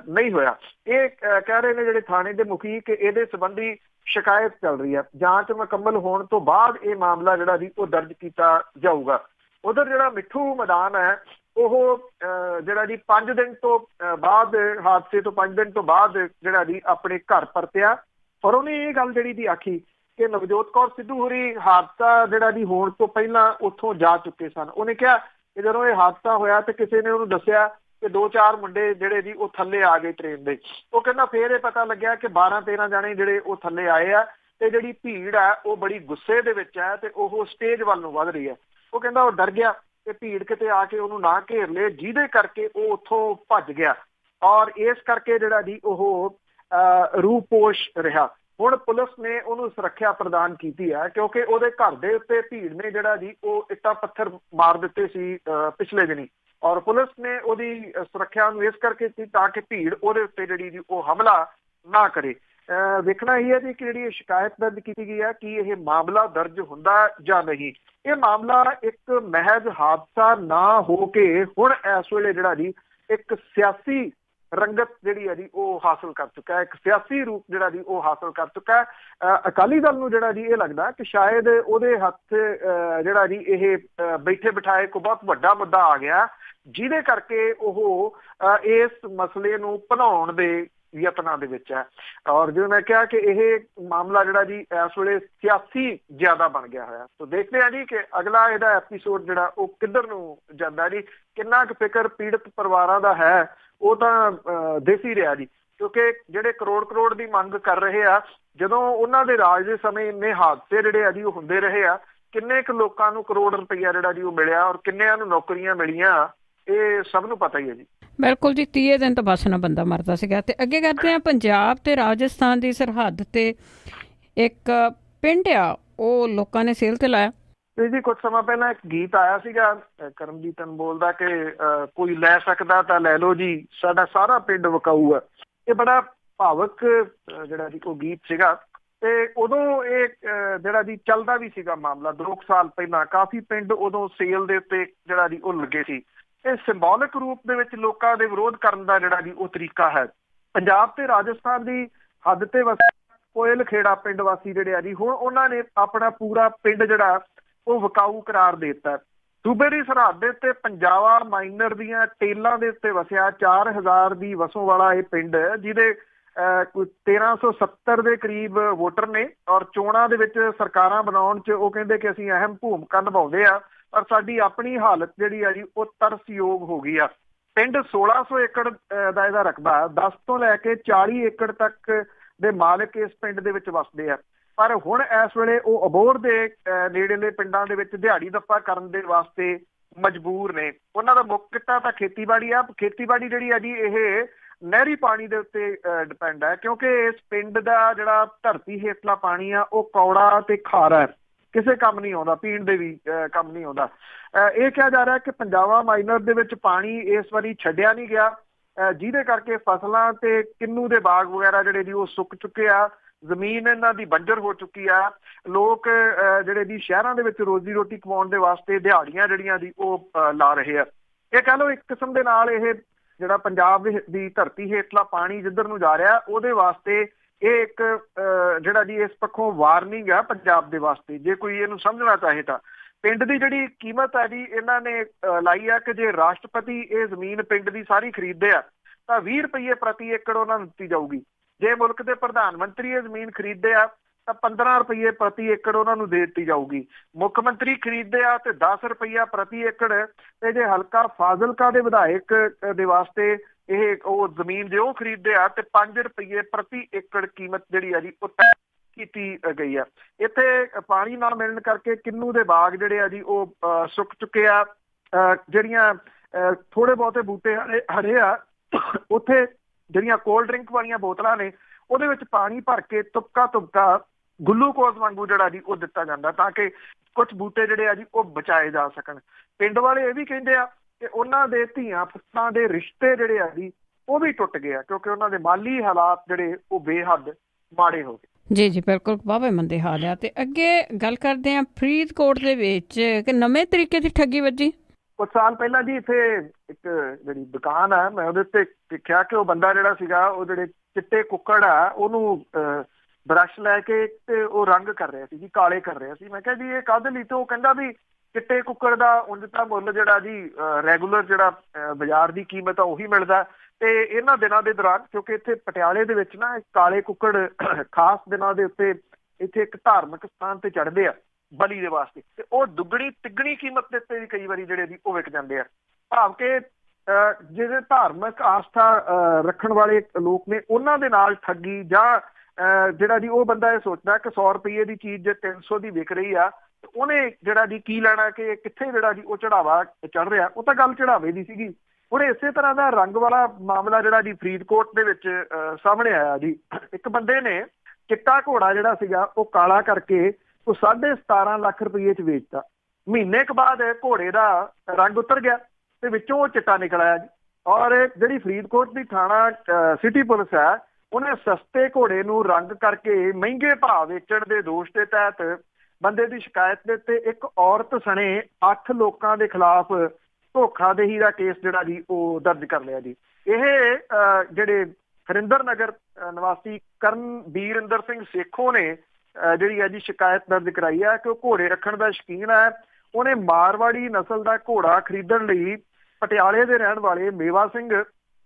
ਨਹੀਂ ਹੋਇਆ। ਇਹ ਕਹਿ ਰਹੇ ਨੇ ਜਿਹੜੇ ਥਾਣੇ ਦੇ ਮੁਖੀ ਕਿ ਇਹਦੇ ਸੰਬੰਧੀ ਸ਼ਿਕਾਇਤ ਚੱਲ ਰਹੀ ਹੈ, ਜਾਂਚ ਮੁਕੰਮਲ ਹੋਣ ਤੋਂ ਬਾਅਦ ਇਹ ਮਾਮਲਾ ਜਿਹੜਾ ਜੀ ਉਹ ਦਰਜ ਕੀਤਾ ਜਾਊਗਾ। ਉਧਰ ਜਿਹੜਾ ਮਿੱਠੂ ਮਦਾਨ ਹੈ ਉਹ ਜਿਹੜਾ ਜੀ 5 ਦਿਨ ਤੋਂ ਬਾਅਦ ਹਾਦਸੇ ਤੋਂ 5 ਦਿਨ ਤੋਂ ਬਾਅਦ ਜਿਹੜਾ ਜੀ ਆਪਣੇ ਘਰ ਪਰਤਿਆ ਔਰ ਉਹਨੇ ਇਹ ਗੱਲ ਜਿਹੜੀ ਦੀ ਆਖੀ ਕਿ ਨਵਜੋਤ ਕੌਰ ਸਿੱਧੂ ਹੋਰੀ ਹਾਦਸਾ ਜਿਹੜਾ ਜੀ ਹੋਣ ਤੋਂ ਪਹਿਲਾਂ ਉੱਥੋਂ ਜਾ ਚੁੱਕੇ ਸਨ। ਉਹਨੇ ਕਿਹਾ ਕਿ ਜਦੋਂ ਇਹ ਹਾਦਸਾ ਹੋਇਆ ਤੇ ਕਿਸੇ ਨੇ ਉਹਨੂੰ ਦੱਸਿਆ ਕਿ 2-4 ਮੁੰਡੇ ਜਿਹੜੇ ਜੀ ਉਹ ਥੱਲੇ ਆ ਗਏ ਟ੍ਰੇਨ ਦੇ। ਉਹ ਕਹਿੰਦਾ ਫੇਰ ਇਹ ਪਤਾ ਲੱਗਿਆ ਕਿ 12-13 ਜਾਣੇ ਜਿਹੜੇ ਉਹ ਥੱਲੇ ਆਏ ਆ ਤੇ ਜਿਹੜੀ ਭੀੜ ਹੈ ਉਹ ਬੜੀ ਗੁੱਸੇ ਦੇ ਵਿੱਚ ਹੈ ਤੇ ਉਹ ਸਟੇਜ ਵੱਲ ਨੂੰ ਵੱਧ ਰਹੀ ਹੈ। ਉਹ ਕਹਿੰਦਾ ਉਹ ਡਰ ਗਿਆ ਕਿ ਭੀੜ ਕਿਤੇ ਆ ਕੇ ਉਹਨੂੰ ਨਾ ਘੇਰ ਲਏ, ਜਿਹਦੇ ਕਰਕੇ ਉਹ ਉੱਥੋਂ ਭੱਜ ਗਿਆ ਔਰ ਇਸ ਕਰਕੇ ਜਿਹੜਾ ਜੀ ਉਹ ਰੂਪੋਸ਼ ਰਿਹਾ। ਹੁਣ ਪੁਲਿਸ ਨੇ ਉਹਨੂੰ ਸੁਰੱਖਿਆ ਪ੍ਰਦਾਨ ਕੀਤੀ ਹੈ ਕਿਉਂਕਿ ਉਹਦੇ ਘਰ ਦੇ ਉੱਤੇ ਭੀੜ ਨੇ ਜਿਹੜਾ ਜੀ ਉਹ ਇੱਟਾਂ ਪੱਥਰ ਮਾਰ ਦਿੱਤੇ ਸੀ ਪਿਛਲੇ ਦਿਨੀ ਔਰ ਪੁਲਿਸ ਨੇ ਉਹਦੀ ਸੁਰੱਖਿਆ ਨੂੰ ਇਸ ਕਰਕੇ ਕੀਤੀ ਤਾਂ ਕਿ ਭੀੜ ਉਹਦੇ ਉੱਤੇ ਜਿਹੜੀ ਜੀ ਉਹ ਹਮਲਾ ਨਾ ਕਰੇ। ਵੇਖਣਾ ਇਹ ਹੈ ਜੀ ਕਿ ਜਿਹੜੀ ਇਹ ਸ਼ਿਕਾਇਤ ਦਰਜ ਕੀਤੀ ਗਈ ਹੈ ਕਿ ਇਹ ਮਾਮਲਾ ਦਰਜ ਹੁੰਦਾ ਜਾਂ ਨਹੀਂ। ਇਹ ਮਾਮਲਾ ਇੱਕ ਮਹਿਜ਼ ਹਾਦਸਾ ਨਾ ਹੋ ਕੇ ਹੁਣ ਇਸ ਵੇਲੇ ਜਿਹੜਾ ਜੀ ਇੱਕ ਸਿਆਸੀ ਰੰਗਤ ਜਿਹੜੀ ਹੈ ਜੀ ਉਹ ਹਾਸਲ ਕਰ ਚੁੱਕਾ ਹੈ, ਇੱਕ ਸਿਆਸੀ ਰੂਪ ਜਿਹੜਾ ਜੀ ਉਹ ਹਾਸਲ ਕਰ ਚੁੱਕਾ ਹੈ। ਅਕਾਲੀ ਦਲ ਨੂੰ ਜਿਹੜਾ ਜੀ ਇਹ ਲੱਗਦਾ ਕਿ ਸ਼ਾਇਦ ਉਹਦੇ ਹੱਥ ਜਿਹੜਾ ਜੀ ਇਹ ਬੈਠੇ ਬਿਠਾਏ ਕੋਈ ਬਹੁਤ ਵੱਡਾ ਮੁੱਦਾ ਆ ਗਿਆ ਜਿਹਦੇ ਕਰਕੇ ਉਹ ਇਸ ਮਸਲੇ ਨੂੰ ਭੁਲਾਉਣ ਦੇ ਯਤਨਾਂ ਦੇ ਵਿੱਚ ਹੈ। ਔਰ ਜਿਵੇਂ ਮੈਂ ਕਿਹਾ ਕਿ ਇਹ ਮਾਮਲਾ ਜਿਹੜਾ ਜੀ ਇਸ ਵੇਲੇ ਸਿਆਸੀ ਜ਼ਿਆਦਾ ਬਣ ਗਿਆ ਹੋਇਆ। ਸੋ ਦੇਖਦੇ ਹਾਂ ਜੀ ਕਿ ਅਗਲਾ ਇਹਦਾ ਐਪੀਸੋਡ ਜਿਹੜਾ ਉਹ ਕਿੱਧਰ ਨੂੰ ਜਾਂਦਾ ਜੀ। ਕਿੰਨਾ ਕੁ ਫਿਕਰ ਪੀੜਤ ਪਰਿਵਾਰਾਂ ਦਾ ਹੈ ਉਹ ਤਾਂ ਦਿਸ ਹੀ ਰਿਹਾ ਜੀ, ਕਿਉਂਕਿ ਜਿਹੜੇ ਕਰੋੜ ਦੀ ਮੰਗ ਕਰ ਰਹੇ ਆ, ਜਦੋਂ ਉਹਨਾਂ ਦੇ ਰਾਜ ਦੇ ਸਮੇਂ ਇੰਨੇ ਹਾਦਸੇ ਜਿਹੜੇ ਆ ਜੀ ਉਹ ਹੁੰਦੇ ਰਹੇ ਆ, ਕਿੰਨੇ ਕੁ ਲੋਕਾਂ ਨੂੰ ਕਰੋੜ ਰੁਪਈਆ ਜਿਹੜਾ ਜੀ ਉਹ ਮਿਲਿਆ ਔਰ ਕਿੰਨਿਆਂ ਨੂੰ ਨੌਕਰੀਆਂ ਮਿਲੀਆਂ, ਇਹ ਸਭ ਨੂੰ ਪਤਾ ਹੀ ਹੈ ਜੀ। ਬਿਲਕੁਲ ਜੀ, 30 ਦਿਨ ਤਾਂ ਬਸ ਨਾ ਬੰਦਾ ਮਰਦਾ ਸੀਗਾ। ਤੇ ਅੱਗੇ ਕਰਦੇ ਹਾਂ, ਪੰਜਾਬ ਤੇ ਰਾਜਸਥਾਨ ਦੀ ਸਰਹੱਦ ਤੇ ਇੱਕ ਪਿੰਡ ਆ ਉਹ ਲੋਕਾਂ ਨੇ ਸੇਲ ਤੇ ਲਾਇਆ। ਜੀ ਕੁਝ ਸਮਾਂ ਪਹਿਲਾਂ ਇੱਕ ਗੀਤ ਆਇਆ ਸੀਗਾ ਕਰਮਜੀਤ ਅਨਮੋਲ ਦਾ ਕਿ ਕੋਈ ਲੈ ਸਕਦਾ ਤਾਂ ਲੈ ਲਓ ਜੀ, ਸਾਡਾ ਸਾਰਾ ਪਿੰਡ ਵਿਕਾਊ ਆ। ਇਹ ਬੜਾ ਭਾਵਕ ਜਿਹੜਾ ਜੀ ਉਹ ਗੀਤ ਸੀਗਾ ਤੇ ਉਦੋਂ ਇਹ ਜਿਹੜਾ ਜੀ ਚੱਲਦਾ ਵੀ ਸੀਗਾ ਮਾਮਲਾ 2 ਸਾਲ ਪਹਿਲਾਂ। ਕਾਫੀ ਪਿੰਡ ਉਦੋਂ ਸੇਲ ਦੇ ਉੱਤੇ ਜਿਹੜਾ ਜੀ ਉਹ ਲੱਗੇ ਸੀ। ਇਹ ਸਿੰਬੋਲਿਕ ਰੂਪ ਦੇ ਵਿੱਚ ਲੋਕਾਂ ਦੇ ਵਿਰੋਧ ਕਰਨ ਦਾ ਜਿਹੜਾ ਜੀ ਉਹ ਤਰੀਕਾ ਹੈ। ਪੰਜਾਬ ਤੇ ਰਾਜਸਥਾਨ ਦੀ ਹੱਦ ਤੇ ਵਸੇ ਕੋਇਲ ਖੇੜਾ ਪਿੰਡ ਵਾਸੀ ਜਿਹੜੇ ਆ ਜੀ ਹੁਣ ਉਹਨਾਂ ਨੇ ਆਪਣਾ ਪੂਰਾ ਪਿੰਡ ਜਿਹੜਾ ਉਹ ਵਿਕਾਊ ਕਰਾਰ ਦੇ ਦਿੱਤਾ। सूबे की सरहद के उत्ते पंजाबा माइनर दियां टेलों के उत्ते वसिया 4000 की वसों वाला ये पिंड जिहदे कोई 1370 के करीब वोटर ने और चोणां दे विच सरकारां बनाउण च वो कहंदे कि असीं अहम भूमिका निभाउंदे आ पर साडी अपनी हालत जिहड़ी आ जी वो तरसयोग हो गई आ। पिंड 1600 एकड़ दा इहदा रकबा 10 तो लैके 40 एकड़ तक दे मालिक इस पिंड दे विच वसदे आ पर हुण इस वेले वो अबोहर दे नेड़ेले पिंडां दे विच दिहाड़ी दप्पा करन दे वास्ते मजबूर ने। उन्हां दा मुख किੱਤਾ तां खेतीबाड़ी आ। खेतीबाड़ी जिहड़ी आ जी इह नहरी पानी के उत्ते डिपेंड है क्योंकि इस पिंड का जिहड़ा धरती हेठला पानी आ वो कौड़ा ते खारा है किसी काम नहीं आता पीण दे भी काम नहीं आता। यह कहा जा रहा है कि पंजाबा माइनर दे विच पानी इस बारी छड्डिया नहीं गया जिहदे करके फसलां ते किन्नू दे बाग वगैरह जिहड़े जी वो सुक चुके आ जमीन इन्हां दी बंजर हो चुकी आ। लोग जिहड़े जी शहरां दे विच रोजी रोटी कमाउण दे वास्ते दिहाड़ियां जिहड़ियां जी वो ला रहे आ। ये कह लो एक किस्म दे नाल इह ਜਿਹੜਾ ਪੰਜਾਬ ਦੀ ਧਰਤੀ ਹੇਠਲਾ ਪਾਣੀ ਜਿੱਧਰ ਨੂੰ ਜਾ ਰਿਹਾ ਉਹਦੇ ਵਾਸਤੇ ਇਹ ਇੱਕ ਜਿਹੜਾ ਜੀ ਇਸ ਪੱਖੋਂ ਵਾਰਨਿੰਗ ਆ ਪੰਜਾਬ ਦੇ ਵਾਸਤੇ ਜੇ ਕੋਈ ਇਹਨੂੰ ਸਮਝਣਾ ਚਾਹੇ ਤਾਂ। ਪਿੰਡ ਦੀ ਜਿਹੜੀ ਕੀਮਤ ਹੈ ਜੀ ਇਹਨਾਂ ਨੇ ਲਾਈ ਆ ਕਿ ਜੇ ਰਾਸ਼ਟਰਪਤੀ ਇਹ ਜ਼ਮੀਨ ਪਿੰਡ ਦੀ ਸਾਰੀ ਖਰੀਦਦੇ ਆ ਤਾਂ 20 ਰੁਪਏ ਪ੍ਰਤੀ ਏਕੜ ਉਹਨਾਂ ਨੂੰ ਦਿੱਤੀ ਜਾਊਗੀ। ਜੇ ਮੁਲਕ ਦੇ ਪ੍ਰਧਾਨ ਮੰਤਰੀ ਇਹ ਜ਼ਮੀਨ ਖਰੀਦਦੇ ਆ ਤਾਂ 15 ਰੁਪਏ ਪ੍ਰਤੀ ਏਕੜ ਉਹਨਾਂ ਨੂੰ ਦੇ ਦਿੱਤੀ ਜਾਊਗੀ। ਮੁੱਖ ਮੰਤਰੀ ਖਰੀਦਦੇ ਆ ਤੇ 10 ਰੁਪਇਆ ਪ੍ਰਤੀ ਏਕੜ ਤੇ ਜੇ ਹਲਕਾ ਫਾਜ਼ਿਲਕਾ ਦੇ ਵਿਧਾਇਕ ਦੇ ਵਾਸਤੇ ਇਹ ਉਹ ਜ਼ਮੀਨ ਜੇ ਉਹ ਖਰੀਦਦੇ ਆ ਤੇ 5 ਰੁਪਏ ਪ੍ਰਤੀ ਏਕੜ ਕੀਮਤ ਜਿਹੜੀ ਆ ਜੀ ਉਹ ਤੈਅ ਕੀਤੀ ਗਈ ਆ। ਇੱਥੇ ਪਾਣੀ ਨਾ ਮਿਲਣ ਕਰਕੇ ਕਿੰਨੂ ਦੇ ਬਾਗ ਜਿਹੜੇ ਆ ਜੀ ਉਹ ਸੁੱਕ ਚੁੱਕੇ ਆ। ਜਿਹੜੀਆਂ ਥੋੜੇ ਬਹੁਤੇ ਬੂਟੇ ਹਰੇ ਆ ਉੱਥੇ ਜਿਹੜੀਆਂ ਕੋਲਡ ਡਰਿੰਕ ਵਾਲੀਆਂ ਬੋਤਲਾਂ ਨੇ ਉਹਦੇ ਵਿੱਚ ਪਾਣੀ ਭਰ ਕੇ ਤੁਪਕਾ ਗਲੂਕੋਜ਼ ਵਾਂਗੂ ਜਿਹੜਾ ਜੀ ਉਹ ਦਿੱਤਾ ਜਾਂਦਾ ਤਾਂ ਕਿ ਕੁਝ ਬੂਟੇ ਜਿਹੜੇ ਆ ਜੀ ਉਹ ਬਚਾਏ ਜਾ ਸਕਣ। ਪਿੰਡ ਵਾਲੇ ਇਹ ਵੀ ਕਹਿੰਦੇ ਆ ਕਿ ਉਹਨਾਂ ਦੇ ਧੀਆਂ ਪੁੱਤਾਂ ਦੇ ਰਿਸ਼ਤੇ ਜਿਹੜੇ ਆ ਜੀ ਉਹ ਵੀ ਟੁੱਟ ਗਏ ਆ ਕਿਉਂਕਿ ਉਹਨਾਂ ਦੇ ਮਾਲੀ ਹਾਲਾਤ ਜਿਹੜੇ ਉਹ ਬੇਹੱਦ ਮਾੜੇ ਹੋ ਗਏ। ਜੀ ਜੀ ਬਿਲਕੁਲ ਵਾਹਵੇ ਮੰਦੇ ਹਾਲ ਆ। ਤੇ ਅੱਗੇ ਗੱਲ ਕਰਦੇ ਆ ਫਰੀਦਕੋਟ ਦੇ ਵਿੱਚ ਕਿ ਨਵੇਂ ਤਰੀਕੇ ਦੀ ਠੱਗੀ ਵੱਜੀ। ਕੁਝ ਸਾਲ ਪਹਿਲਾਂ ਜੀ ਇੱਥੇ ਇੱਕ ਜਿਹੜੀ ਦੁਕਾਨ ਆ ਮੈਂ ਉਹਦੇ ਉੱਤੇ ਦੇਖਿਆ ਕਿ ਉਹ ਬੰਦਾ ਜਿਹੜਾ ਸੀਗਾ ਉਹ ਜਿਹੜੇ ਚਿੱਟੇ ਕੁੱਕੜ ਆ ਉਹਨੂੰ ਬਰਸ਼ ਲੈ ਕੇ ਤੇ ਉਹ ਰੰਗ ਕਰ ਰਿਹਾ ਸੀ ਜੀ ਕਾਲੇ ਕਰ ਰਿਹਾ ਸੀ। ਮੈਂ ਕਿਹਾ ਜੀ ਇਹ ਕਾਹਦੇ ਲਈ ਤੇ ਉਹ ਕਹਿੰਦਾ ਵੀ ਚਿੱਟੇ ਕੁੱਕੜ ਦਾ ਉਂਝ ਤਾਂ ਮੁੱਲ ਜਿਹੜਾ ਜੀ ਰੈਗੂਲਰ ਜਿਹੜਾ ਬਾਜ਼ਾਰ ਦੀ ਕੀਮਤ ਆ ਉਹੀ ਮਿਲਦਾ ਤੇ ਇਹਨਾਂ ਦਿਨਾਂ ਦੇ ਦੌਰਾਨ ਕਿਉਂਕਿ ਇੱਥੇ ਪਟਿਆਲੇ ਦੇ ਵਿੱਚ ਨਾ ਕਾਲੇ ਕੁੱਕੜ ਖਾਸ ਦਿਨਾਂ ਦੇ ਉੱਤੇ ਇੱਥੇ ਇੱਕ ਧਾਰਮਿਕ ਸਥਾਨ ਤੇ ਚੜ੍ਹਦੇ ਆ ਬਲੀ ਦੇ ਵਾਸਤੇ ਤੇ ਉਹ ਦੁੱਗਣੀ ਤਿੱਗਣੀ ਕੀਮਤ ਦੇ ਉੱਤੇ ਵੀ ਕਈ ਵਾਰੀ ਜਿਹੜੇ ਜੀ ਉਹ ਵਿਕ ਜਾਂਦੇ ਆ। ਭਾਵ ਕਿ ਜਿਹੜੇ ਧਾਰਮਿਕ ਆਸਥਾ ਰੱਖਣ ਵਾਲੇ ਲੋਕ ਨੇ ਉਹਨਾਂ ਦੇ ਨਾਲ ਠੱਗੀ ਜਾਂ ਜਿਹੜਾ ਜੀ ਉਹ ਬੰਦਾ ਇਹ ਸੋਚਦਾ ਕਿ 100 ਰੁਪਏ ਦੀ ਚੀਜ਼ ਜੇ 300 ਦੀ ਵਿਕ ਰਹੀ ਆ ਉਹਨੇ ਜਿਹੜਾ ਜੀ ਕੀ ਲੈਣਾ ਕਿ ਕਿੱਥੇ ਜਿਹੜਾ ਜੀ ਉਹ ਚੜਾਵਾ ਚੜ ਰਿਹਾ ਉਹ ਤਾਂ ਗੱਲ ਚੜਾਵੇ ਦੀ ਸੀਗੀ। ਹੁਣ ਇਸੇ ਤਰ੍ਹਾਂ ਦਾ ਰੰਗ ਵਾਲਾ ਮਾਮਲਾ ਜਿਹੜਾ ਜੀ ਫਰੀਦਕੋਟ ਦੇ ਵਿੱਚ ਸਾਹਮਣੇ ਆਇਆ ਜੀ। ਇੱਕ ਬੰਦੇ ਨੇ ਚਿੱਟਾ ਘੋੜਾ ਜਿਹੜਾ ਸੀਗਾ ਉਹ ਕਾਲਾ ਕਰਕੇ ਉਹ 17.5 ਲੱਖ ਰੁਪਏ 'ਚ ਵੇਚਤਾ। ਮਹੀਨੇ ਕੁ ਬਾਅਦ ਘੋੜੇ ਦਾ ਰੰਗ ਉਤਰ ਗਿਆ ਤੇ ਵਿੱਚੋਂ ਉਹ ਚਿੱਟਾ ਨਿਕਲ ਆਇਆ ਜੀ। ਔਰ ਜਿਹੜੀ ਫਰੀਦਕੋਟ ਦੀ ਥਾਣਾ ਸਿਟੀ ਪੁਲਿਸ ਹੈ ਉਹਨੇ ਸਸਤੇ ਘੋੜੇ ਨੂੰ ਰੰਗ ਕਰਕੇ ਮਹਿੰਗੇ ਭਾਅ ਵੇਚਣ ਦੇ ਦੋਸ਼ ਦੇ ਤਹਿਤ ਬੰਦੇ ਦੀ ਸ਼ਿਕਾਇਤ ਦੇ ਉੱਤੇ ਇੱਕ ਔਰਤ ਸਣੇ 8 ਲੋਕਾਂ ਦੇ ਖਿਲਾਫ ਧੋਖਾਦਹੀ ਦਾ ਕੇਸ ਜਿਹੜਾ ਜੀ ਉਹ ਦਰਜ ਕਰ ਲਿਆ ਜੀ। ਇਹ ਜਿਹੜੇ ਹਰਿੰਦਰ ਨਗਰ ਨਿਵਾਸੀ ਕਰਨਵੀਰਿੰਦਰ ਸਿੰਘ ਸੇਖੋਂ ਨੇ ਜਿਹੜੀ ਹੈ ਜੀ ਸ਼ਿਕਾਇਤ ਦਰਜ ਕਰਾਈ ਹੈ ਕਿ ਉਹ ਘੋੜੇ ਰੱਖਣ ਦਾ ਸ਼ੌਕੀਨ ਹੈ। ਉਹਨੇ ਮਾਰਵਾੜੀ ਨਸਲ ਦਾ ਘੋੜਾ ਖਰੀਦਣ ਲਈ ਪਟਿਆਲੇ ਦੇ ਰਹਿਣ ਵਾਲੇ ਮੇਵਾ ਸਿੰਘ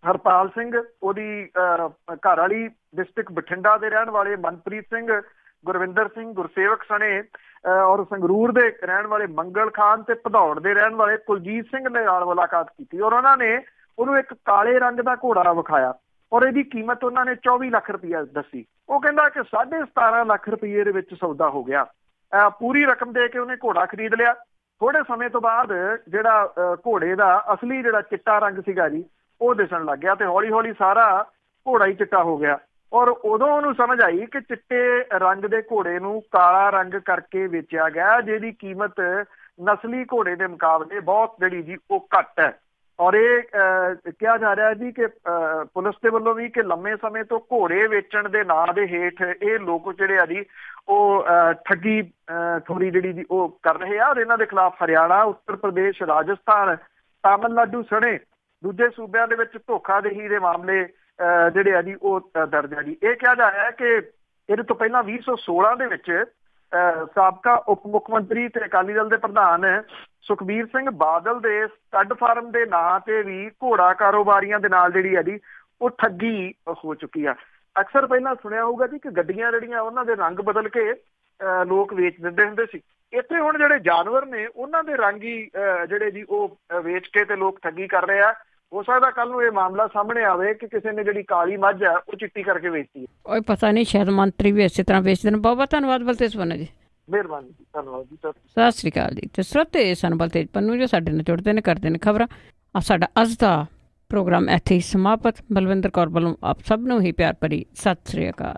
ਹਰਪਾਲ ਸਿੰਘ ਉਹਦੀ ਘਰ ਵਾਲੀ ਡਿਸਟ੍ਰਿਕਟ ਬਠਿੰਡਾ ਦੇ ਰਹਿਣ ਵਾਲੇ ਮਨਪ੍ਰੀਤ ਸਿੰਘ ਗੁਰਵਿੰਦਰ ਸਿੰਘ ਗੁਰਸੇਵਕ ਸਣੇ ਔਰ ਸੰਗਰੂਰ ਦੇ ਰਹਿਣ ਵਾਲੇ ਮੰਗਲ ਖਾਨ ਤੇ ਭਦੌੜ ਦੇ ਰਹਿਣ ਵਾਲੇ ਕੁਲਜੀਤ ਸਿੰਘ ਦੇ ਨਾਲ ਮੁਲਾਕਾਤ ਕੀਤੀ ਔਰ ਉਹਨਾਂ ਨੇ ਉਹਨੂੰ ਇੱਕ ਕਾਲੇ ਰੰਗ ਦਾ ਘੋੜਾ ਵਿਖਾਇਆ ਔਰ ਇਹਦੀ ਕੀਮਤ ਉਹਨਾਂ ਨੇ 24 ਲੱਖ ਰੁਪਇਆ ਦੱਸੀ। ਉਹ ਕਹਿੰਦਾ ਕਿ 17.5 ਲੱਖ ਰੁਪਏ ਦੇ ਵਿੱਚ ਸੌਦਾ ਹੋ ਗਿਆ। ਪੂਰੀ ਰਕਮ ਦੇ ਕੇ ਉਹਨੇ ਘੋੜਾ ਖਰੀਦ ਲਿਆ। ਥੋੜੇ ਸਮੇਂ ਤੋਂ ਬਾਅਦ ਜਿਹੜਾ ਘੋੜੇ ਦਾ ਅਸਲੀ ਜਿਹੜਾ ਚਿੱਟਾ ਰੰਗ ਸੀਗਾ ਜੀ ਉਹ ਦਿਸਣ ਲੱਗ ਗਿਆ ਤੇ ਹੌਲੀ ਹੌਲੀ ਸਾਰਾ ਘੋੜਾ ਹੀ ਚਿੱਟਾ ਹੋ ਗਿਆ। ਔਰ ਉਦੋਂ ਉਹਨੂੰ ਸਮਝ ਆਈ ਕਿ ਚਿੱਟੇ ਰੰਗ ਦੇ ਘੋੜੇ ਨੂੰ ਕਾਲਾ ਰੰਗ ਕਰਕੇ ਵੇਚਿਆ ਗਿਆ ਜਿਹਦੀ ਕੀਮਤ ਨਸਲੀ ਘੋੜੇ ਦੇ ਮੁਕਾਬਲੇ ਬਹੁਤ ਜਿਹੜੀ ਜੀ ਉਹ ਘੱਟ ਹੈ। ਔਰ ਇਹ ਕਿਹਾ ਜਾ ਰਿਹਾ ਜੀ ਕਿ ਪੁਲਿਸ ਦੇ ਵੱਲੋਂ ਵੀ ਕਿ ਲੰਮੇ ਸਮੇਂ ਤੋਂ ਘੋੜੇ ਵੇਚਣ ਦੇ ਨਾਂ ਦੇ ਹੇਠ ਇਹ ਲੋਕ ਜਿਹੜੇ ਆ ਜੀ ਉਹ ਠੱਗੀ ਥੋੜੀ ਜਿਹੜੀ ਜੀ ਉਹ ਕਰ ਰਹੇ ਆ ਔਰ ਇਹਨਾਂ ਦੇ ਖਿਲਾਫ ਹਰਿਆਣਾ ਉੱਤਰ ਪ੍ਰਦੇਸ਼ ਰਾਜਸਥਾਨ ਤਾਮਿਲਨਾਡੂ ਸਣੇ ਦੂਜੇ ਸੂਬਿਆਂ ਦੇ ਵਿੱਚ ਧੋਖਾਦਹੀ ਦੇ ਮਾਮਲੇ ਜਿਹੜੇ ਆ ਜੀ ਉਹ ਦਰਜ ਆ ਜੀ। ਇਹ ਕਿਹਾ ਜਾ ਰਿਹਾ ਕਿ ਇਹਦੇ ਤੋਂ ਪਹਿਲਾਂ 2016 ਦੇ ਵਿੱਚ ਸਾਬਕਾ ਉਪ ਮੁੱਖ ਮੰਤਰੀ ਤੇ ਅਕਾਲੀ ਦਲ ਦੇ ਪ੍ਰਧਾਨ ਸੁਖਬੀਰ ਸਿੰਘ ਬਾਦਲ ਦੇ ਸਟੱਡ ਫਾਰਮ ਦੇ ਨਾਂ ਤੇ ਵੀ ਘੋੜਾ ਕਾਰੋਬਾਰੀਆਂ ਦੇ ਨਾਲ ਜਿਹੜੀ ਹੈ ਜੀ ਉਹ ਠੱਗੀ ਹੋ ਚੁੱਕੀ ਆ। ਅਕਸਰ ਪਹਿਲਾਂ ਸੁਣਿਆ ਹੋਊਗਾ ਜੀ ਕਿ ਗੱਡੀਆਂ ਜਿਹੜੀਆਂ ਉਹਨਾਂ ਦੇ ਰੰਗ ਬਦਲ ਕੇ ਲੋਕ ਵੇਚ ਦਿੰਦੇ ਹੁੰਦੇ ਸੀ। ਇੱਥੇ ਹੁਣ ਜਿਹੜੇ ਜਾਨਵਰ ਨੇ ਉਹਨਾਂ ਦੇ ਰੰਗ ਹੀ ਜਿਹੜੇ ਜੀ ਉਹ ਵੇਚ ਕੇ ਤੇ ਲੋਕ ਠੱਗੀ ਕਰ ਰਹੇ ਆ। ਹੋ ਸਕਦਾ ਕੱਲ ਨੂੰ ਇਹ ਮਾਮਲਾ ਸਾਹਮਣੇ ਆਵੇ ਕਿ ਕਿਸੇ ਨੇ ਜਿਹੜੀ ਕਾਲੀ ਮੱਝ ਆ ਉਹ ਚਿੱਟੀ ਕਰਕੇ ਵੇਚਤੀ ਹੈ। ਉਹ ਪਤਾ ਨਹੀਂ, ਸ਼ਾਇਦ ਮੰਤਰੀ ਵੀ ਇਸੇ ਤਰ੍ਹਾਂ ਵੇਚਦੇ ਨੇ। ਬਹੁਤ ਬਹੁਤ ਧੰਨਵਾਦ ਬਲਤੇਜ ਪੰਨੂ ਜੀ। ਮਿਹਰਬਾਨੀ ਜੀ, ਧੰਨਵਾਦ ਜੀ। ਸਤਿ ਸ਼੍ਰੀ ਅਕਾਲ ਜੀ। ਤੇ ਸਰੋਤੇ ਸਨ ਬਲਤੇਜ ਪੰਨੂ ਜੋ ਸਾਡੇ ਨਾਲ ਜੁੜਦੇ ਨੇ, ਕਰਦੇ ਨੇ ਖਬਰਾਂ। ਸਾਡਾ ਅੱਜ ਦਾ ਪ੍ਰੋਗਰਾਮ ਇੱਥੇ ਹੀ ਸਮਾਪਤ। ਬਲਵਿੰਦਰ ਕੌਰ ਵੱਲੋਂ ਆਪ ਸਭ ਨੂੰ ਹੀ ਪਿਆਰ ਭਰੀ ਸਤਿ ਸ਼੍ਰੀ ਅਕਾਲ।